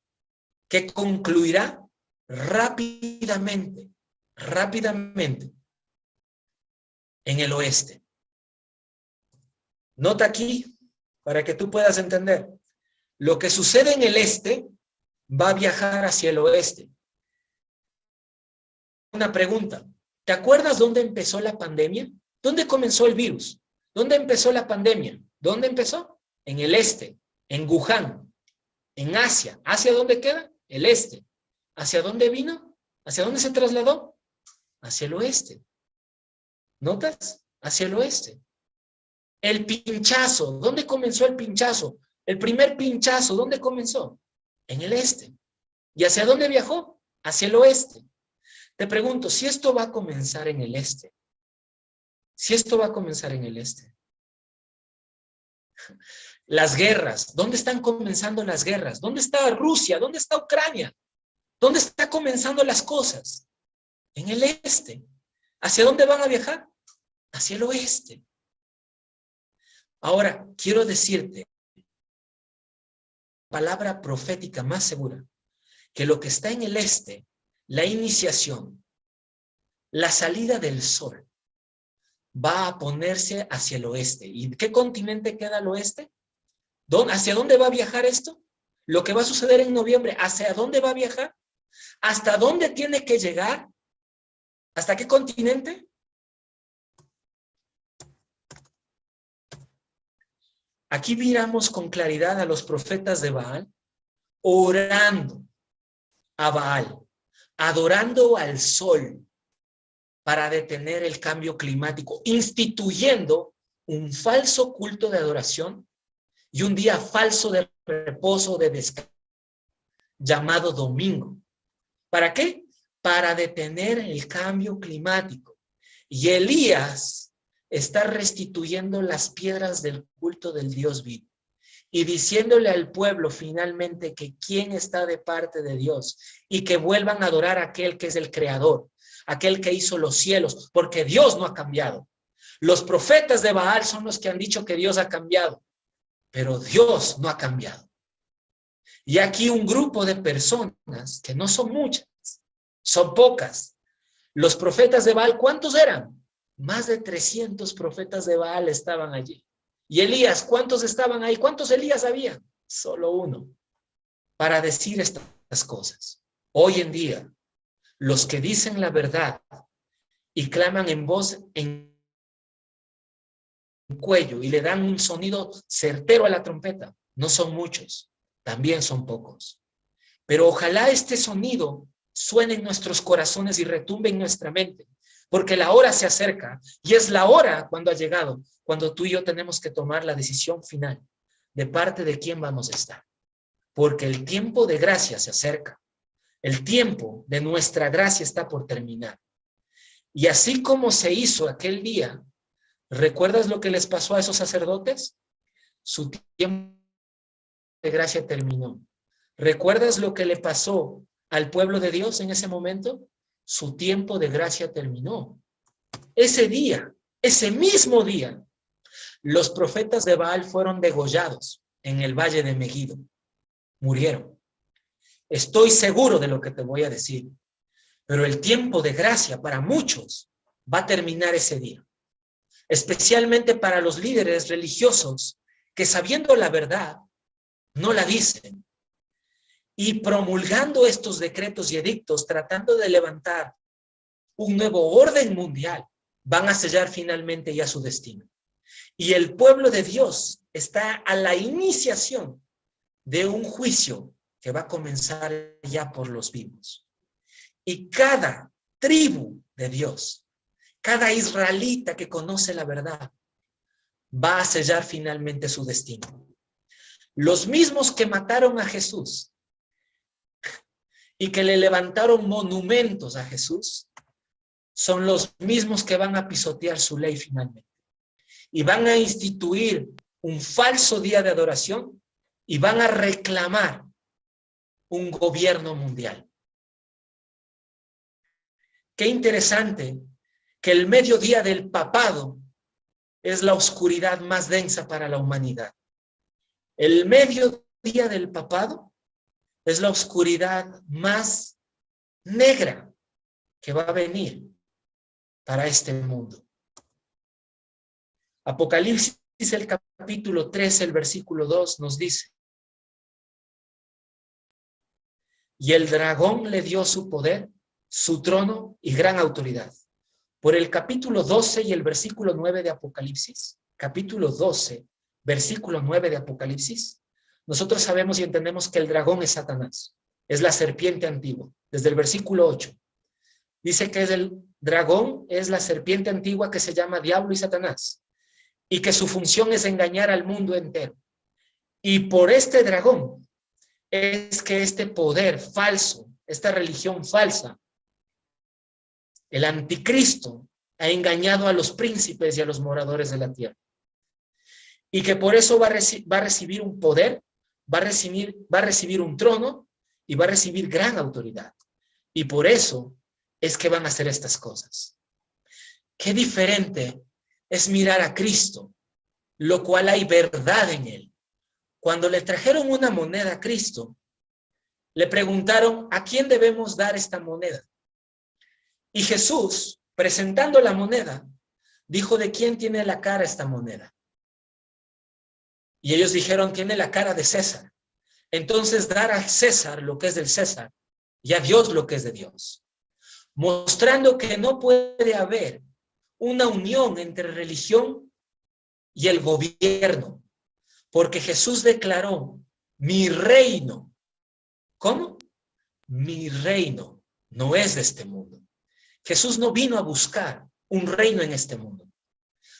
Speaker 2: que concluirá rápidamente en el oeste. Nota aquí, para que tú puedas entender, lo que sucede en el este va a viajar hacia el oeste. Una pregunta, ¿te acuerdas dónde empezó la pandemia? ¿Dónde comenzó el virus? ¿Dónde empezó la pandemia? ¿Dónde empezó? En el este, en Wuhan, en Asia. ¿Hacia dónde queda? El este. ¿Hacia dónde vino? ¿Hacia dónde se trasladó? Hacia el oeste. ¿Notas? Hacia el oeste. El pinchazo. ¿Dónde comenzó el pinchazo? El primer pinchazo, ¿dónde comenzó? En el este. ¿Y hacia dónde viajó? Hacia el oeste. Te pregunto, si esto va a comenzar en el este, las guerras, ¿dónde están comenzando las guerras? ¿Dónde está Rusia? ¿Dónde está Ucrania? ¿Dónde están comenzando las cosas? En el este. ¿Hacia dónde van a viajar? Hacia el oeste. Ahora, quiero decirte, palabra profética más segura, que lo que está en el este, la iniciación, la salida del sol, va a ponerse hacia el oeste. ¿Y qué continente queda al oeste? ¿Hacia dónde va a viajar esto? Lo que va a suceder en noviembre, ¿hacia dónde va a viajar? ¿Hasta dónde tiene que llegar? ¿Hasta qué continente? Aquí miramos con claridad a los profetas de Baal orando a Baal, adorando al sol para detener el cambio climático, instituyendo un falso culto de adoración y un día falso de reposo, de descanso, llamado domingo. ¿Para qué? Para detener el cambio climático. Y Elías está restituyendo las piedras del culto del Dios vivo y diciéndole al pueblo finalmente que quién está de parte de Dios y que vuelvan a adorar a aquel que es el creador, aquel que hizo los cielos, porque Dios no ha cambiado. Los profetas de Baal son los que han dicho que Dios ha cambiado, pero Dios no ha cambiado. Y aquí un grupo de personas, que no son muchas, son pocas. Los profetas de Baal, ¿cuántos eran? Más de 300 profetas de Baal estaban allí. Y Elías, ¿cuántos estaban ahí? ¿Cuántos Elías había? Solo uno. Para decir estas cosas. Hoy en día, los que dicen la verdad y claman en voz en cuello y le dan un sonido certero a la trompeta, no son muchos, también son pocos. Pero ojalá este sonido suene en nuestros corazones y retumbe en nuestra mente, porque la hora se acerca y es la hora cuando ha llegado, cuando tú y yo tenemos que tomar la decisión final de parte de quién vamos a estar, porque el tiempo de gracia se acerca, el tiempo de nuestra gracia está por terminar. Y así como se hizo aquel día, ¿recuerdas lo que les pasó a esos sacerdotes? Su tiempo de gracia terminó. ¿Recuerdas lo que le pasó al pueblo de Dios en ese momento? Su tiempo de gracia terminó. Ese día, ese mismo día, los profetas de Baal fueron degollados en el valle de Megido. Murieron. Estoy seguro de lo que te voy a decir, pero el tiempo de gracia para muchos va a terminar ese día, especialmente para los líderes religiosos que sabiendo la verdad no la dicen y promulgando estos decretos y edictos, tratando de levantar un nuevo orden mundial, van a sellar finalmente ya su destino. Y el pueblo de Dios está a la iniciación de un juicio que va a comenzar ya por los vivos. Y cada tribu de Dios cada israelita que conoce la verdad va a sellar finalmente su destino. Los mismos que mataron a Jesús y que le levantaron monumentos a Jesús son los mismos que van a pisotear su ley finalmente. Y van a instituir un falso día de adoración y van a reclamar un gobierno mundial. Qué interesante que el mediodía del papado es la oscuridad más densa para la humanidad. El mediodía del papado es la oscuridad más negra que va a venir para este mundo. Apocalipsis, el capítulo 13, el versículo 2 nos dice: y el dragón le dio su poder, su trono y gran autoridad. Por el capítulo 12 y el versículo 9 de Apocalipsis, capítulo 12, versículo 9 de Apocalipsis, nosotros sabemos y entendemos que el dragón es Satanás, es la serpiente antigua. Desde el versículo 8, dice que el dragón es la serpiente antigua que se llama Diablo y Satanás, y que su función es engañar al mundo entero. Y por este dragón es que este poder falso, esta religión falsa, el anticristo, ha engañado a los príncipes y a los moradores de la tierra. Y que por eso va a recibir un poder, va a recibir un trono y va a recibir gran autoridad. Y por eso es que van a hacer estas cosas. Qué diferente es mirar a Cristo, lo cual hay verdad en él. Cuando le trajeron una moneda a Cristo, le preguntaron: ¿a quién debemos dar esta moneda? Y Jesús, presentando la moneda, dijo: ¿de quién tiene la cara esta moneda? Y ellos dijeron: tiene la cara de César. Entonces dar a César lo que es del César y a Dios lo que es de Dios. Mostrando que no puede haber una unión entre religión y el gobierno. Porque Jesús declaró: mi reino. ¿Cómo? Mi reino no es de este mundo. Jesús no vino a buscar un reino en este mundo.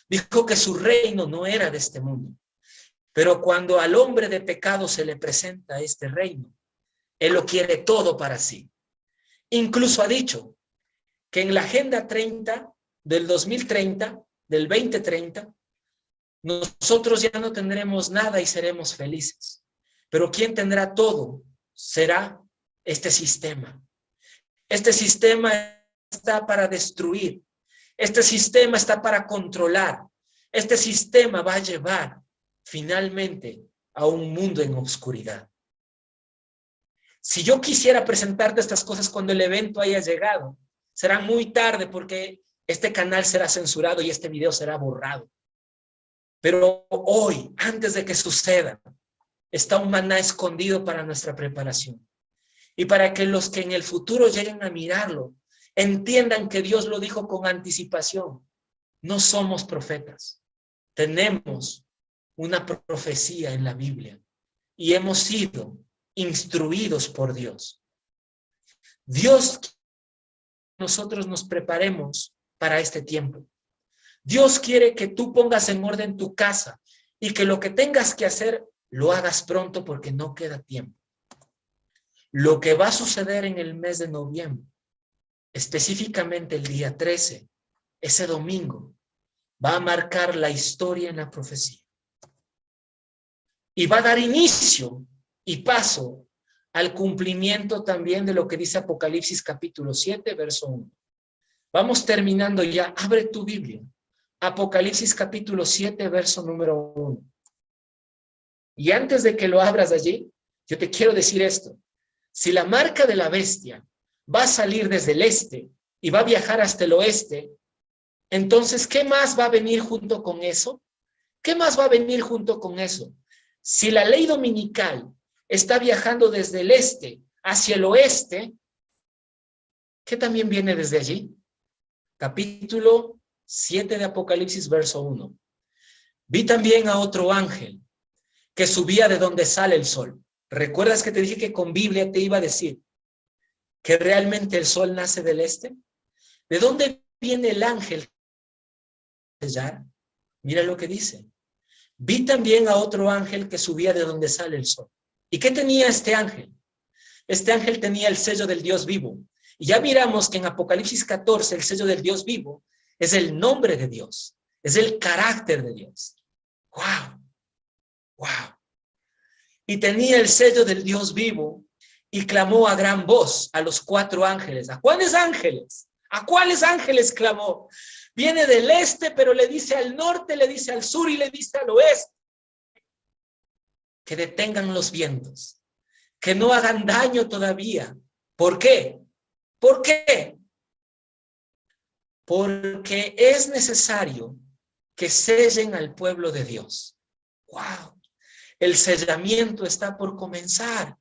Speaker 2: Dijo que su reino no era de este mundo. Pero cuando al hombre de pecado se le presenta este reino, él lo quiere todo para sí. Incluso ha dicho que en la Agenda 30 del 2030, del 2030, nosotros ya no tendremos nada y seremos felices. Pero quien tendrá todo será este sistema. Este sistema está para destruir. Este sistema está para controlar. Este sistema va a llevar finalmente a un mundo en oscuridad. Si yo quisiera presentarte estas cosas cuando el evento haya llegado, será muy tarde porque este canal será censurado y este video será borrado. Pero hoy, antes de que suceda, está un maná escondido para nuestra preparación. Y para que los que en el futuro lleguen a mirarlo, entiendan que Dios lo dijo con anticipación. No somos profetas. Tenemos una profecía en la Biblia y hemos sido instruidos por Dios. Dios quiere que nosotros nos preparemos para este tiempo. Dios quiere que tú pongas en orden tu casa y que lo que tengas que hacer lo hagas pronto porque no queda tiempo. Lo que va a suceder en el mes de noviembre, específicamente el día 13, ese domingo, va a marcar la historia en la profecía. Y va a dar inicio y paso al cumplimiento también de lo que dice Apocalipsis capítulo 7, verso 1. Vamos terminando ya. Abre tu Biblia. Apocalipsis capítulo 7, verso número 1. Y antes de que lo abras allí, yo te quiero decir esto. Si la marca de la bestia va a salir desde el este y va a viajar hasta el oeste, entonces, ¿qué más va a venir junto con eso? ¿Qué más va a venir junto con eso? Si la ley dominical está viajando desde el este hacia el oeste, ¿qué también viene desde allí? Capítulo 7 de Apocalipsis, verso 1. Vi también a otro ángel que subía de donde sale el sol. ¿Recuerdas que te dije que con Biblia te iba a decir que realmente el sol nace del este? ¿De dónde viene el ángel sellar, mira lo que dice. Vi también a otro ángel que subía de donde sale el sol. ¿Y qué tenía este ángel? Este ángel tenía el sello del Dios vivo. Y ya miramos que en Apocalipsis 14 el sello del Dios vivo es el nombre de Dios, es el carácter de Dios. ¡Wow! ¡Wow! Y tenía el sello del Dios vivo y clamó a gran voz a los 4 ángeles. ¿A cuáles ángeles? ¿A cuáles ángeles clamó? Viene del este, pero le dice al norte, le dice al sur y le dice al oeste. Que detengan los vientos, que no hagan daño todavía. ¿Por qué? ¿Por qué? Porque es necesario que sellen al pueblo de Dios. ¡Wow! El sellamiento está por comenzar.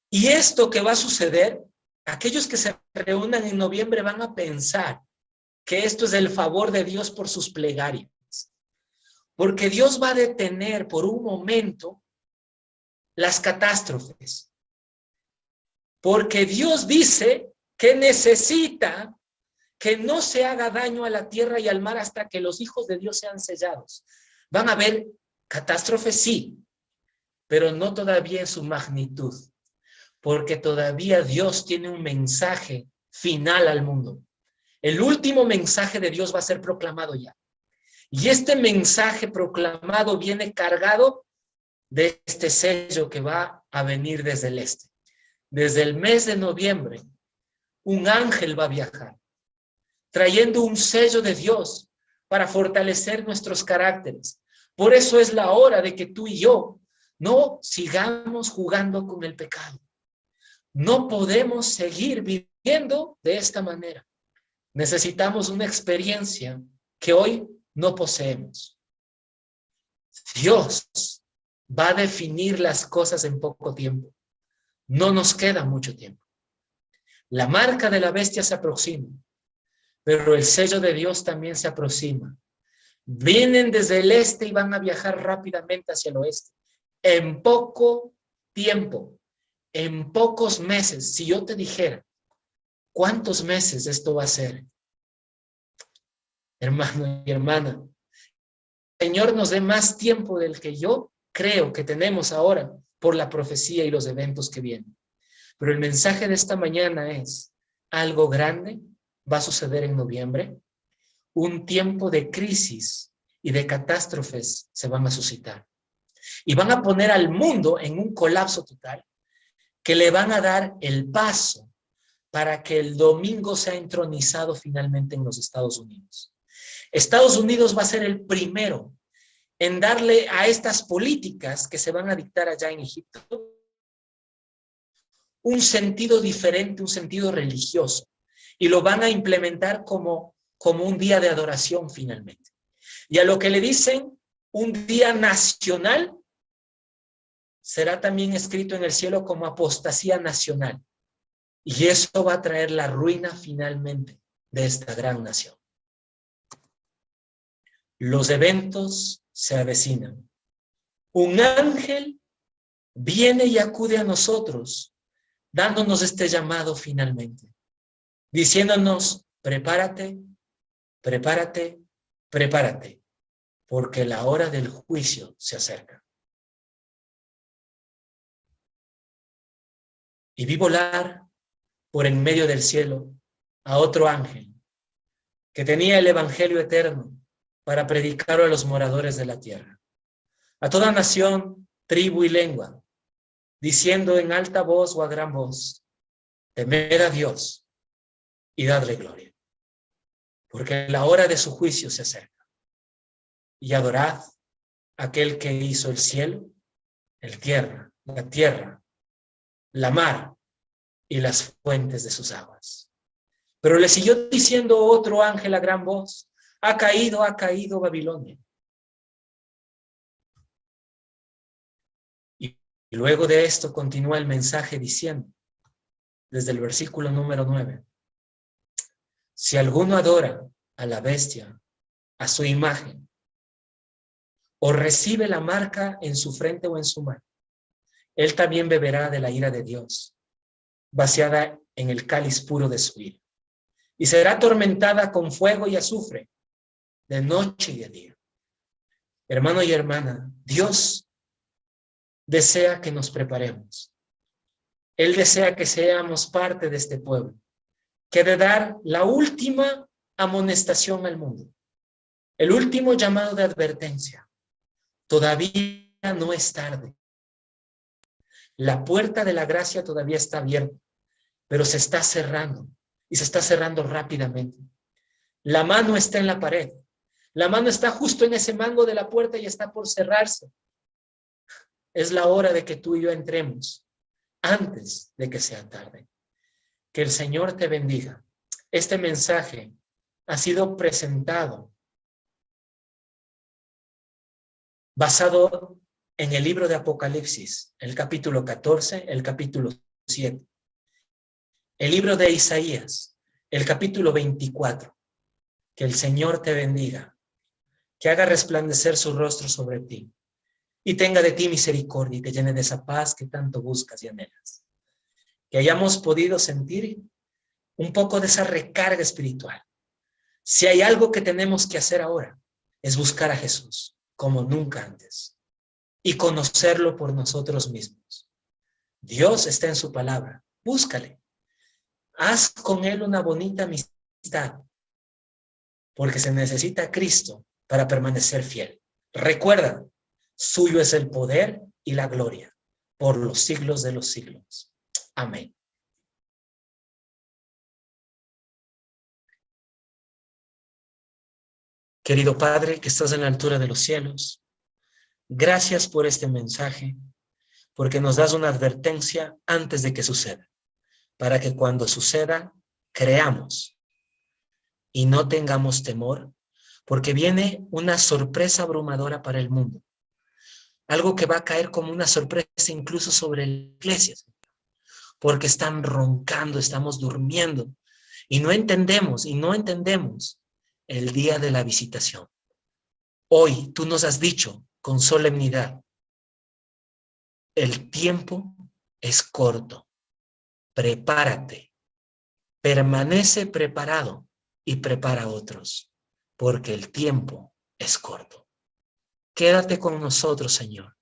Speaker 2: Y esto que va a suceder, aquellos que se reúnan en noviembre van a pensar que esto es el favor de Dios por sus plegarias. Porque Dios va a detener por un momento las catástrofes. Porque Dios dice que necesita que no se haga daño a la tierra y al mar hasta que los hijos de Dios sean sellados. Van a haber catástrofes, sí, pero no todavía en su magnitud. Porque todavía Dios tiene un mensaje final al mundo. El último mensaje de Dios va a ser proclamado ya. Y este mensaje proclamado viene cargado de este sello que va a venir desde el este. Desde el mes de noviembre, un ángel va a viajar, trayendo un sello de Dios para fortalecer nuestros caracteres. Por eso es la hora de que tú y yo no sigamos jugando con el pecado. No podemos seguir viviendo de esta manera. Necesitamos una experiencia que hoy no poseemos. Dios va a definir las cosas en poco tiempo. No nos queda mucho tiempo. La marca de la bestia se aproxima, pero el sello de Dios también se aproxima. Vienen desde el este y van a viajar rápidamente hacia el oeste. En poco tiempo, en pocos meses, si yo te dijera, ¿cuántos meses esto va a ser? Hermano y hermana, el Señor nos dé más tiempo del que yo creo que tenemos ahora por la profecía y los eventos que vienen. Pero el mensaje de esta mañana es, algo grande va a suceder en noviembre, un tiempo de crisis y de catástrofes se van a suscitar. Y van a poner al mundo en un colapso total, que le van a dar el paso para que el domingo sea entronizado finalmente en los Estados Unidos. Estados Unidos va a ser el primero en darle a estas políticas que se van a dictar allá en Egipto un sentido diferente, un sentido religioso, y lo van a implementar como un día de adoración finalmente. Y a lo que le dicen un día nacional, será también escrito en el cielo como apostasía nacional. Y eso va a traer la ruina finalmente de esta gran nación. Los eventos se avecinan. Un ángel viene y acude a nosotros, dándonos este llamado finalmente, diciéndonos, prepárate, prepárate, prepárate, porque la hora del juicio se acerca. Y vi volar por en medio del cielo a otro ángel que tenía el evangelio eterno para predicarlo a los moradores de la tierra, a toda nación, tribu y lengua, diciendo en alta voz o a gran voz, temed a Dios y dadle gloria, porque la hora de su juicio se acerca. Y adorad a aquel que hizo el cielo, la tierra, la mar y las fuentes de sus aguas. Pero le siguió diciendo otro ángel a gran voz, ha caído Babilonia. Y luego de esto continúa el mensaje diciendo, desde el versículo número 9, si alguno adora a la bestia, a su imagen, o recibe la marca en su frente o en su mano, él también beberá de la ira de Dios, vaciada en el cáliz puro de su ira, y será atormentada con fuego y azufre de noche y de día. Hermano y hermana, Dios desea que nos preparemos. Él desea que seamos parte de este pueblo, que de dar la última amonestación al mundo, el último llamado de advertencia. Todavía no es tarde. La puerta de la gracia todavía está abierta, pero se está cerrando y se está cerrando rápidamente. La mano está en la pared. La mano está justo en ese mango de la puerta y está por cerrarse. Es la hora de que tú y yo entremos antes de que sea tarde. Que el Señor te bendiga. Este mensaje ha sido presentado basado en el libro de Apocalipsis, el capítulo 14, el capítulo 7. El libro de Isaías, el capítulo 24. Que el Señor te bendiga, que haga resplandecer su rostro sobre ti y tenga de ti misericordia y te llene de esa paz que tanto buscas y anhelas. Que hayamos podido sentir un poco de esa recarga espiritual. Si hay algo que tenemos que hacer ahora, es buscar a Jesús como nunca antes y conocerlo por nosotros mismos. Dios está en su palabra, búscale. Haz con Él una bonita amistad, porque se necesita Cristo para permanecer fiel. Recuerda, suyo es el poder y la gloria por los siglos de los siglos. Amén. Querido Padre, que estás en la altura de los cielos, gracias por este mensaje, porque nos das una advertencia antes de que suceda, para que cuando suceda, creamos y no tengamos temor, porque viene una sorpresa abrumadora para el mundo. Algo que va a caer como una sorpresa incluso sobre la iglesia, porque están roncando, estamos durmiendo y no entendemos el día de la visitación. Hoy tú nos has dicho con solemnidad, el tiempo es corto, prepárate, permanece preparado y prepara a otros, porque el tiempo es corto. Quédate con nosotros, Señor,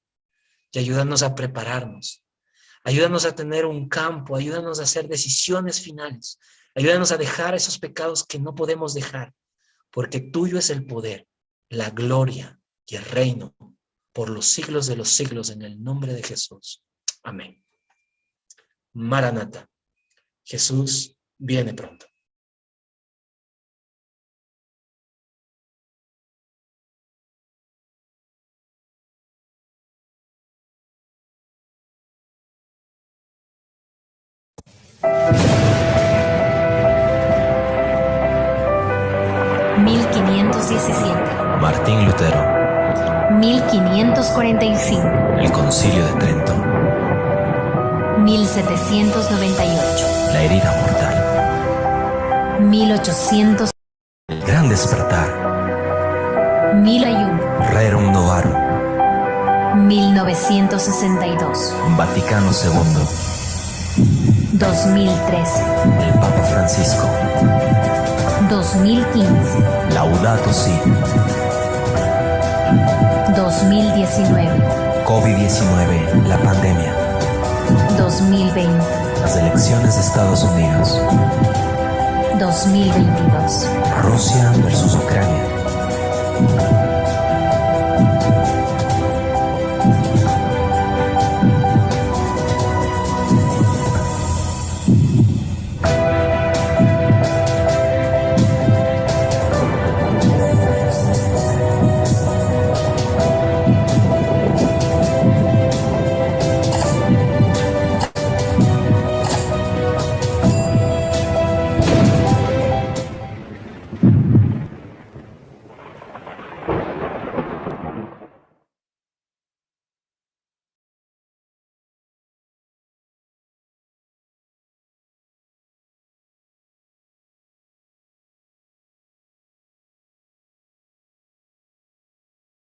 Speaker 2: y ayúdanos a prepararnos. Ayúdanos a tener un campo, ayúdanos a hacer decisiones finales, ayúdanos a dejar esos pecados que no podemos dejar, porque tuyo es el poder, la gloria y el reino por los siglos de los siglos, en el nombre de Jesús. Amén. Maranata. Jesús viene pronto.
Speaker 3: Martín Lutero.
Speaker 4: 1545.
Speaker 3: El Concilio de Trento.
Speaker 4: 1798.
Speaker 3: La herida mortal.
Speaker 4: 1800.
Speaker 3: El gran despertar.
Speaker 4: 1001.
Speaker 3: Rerum Novarum.
Speaker 4: 1962.
Speaker 3: Vaticano II.
Speaker 4: 2013.
Speaker 3: El Papa Francisco.
Speaker 4: 2015.
Speaker 3: Laudato Si.
Speaker 4: 2019.
Speaker 3: COVID-19, la pandemia.
Speaker 4: 2020.
Speaker 3: Las elecciones de Estados Unidos.
Speaker 4: 2022.
Speaker 3: Rusia versus Ucrania.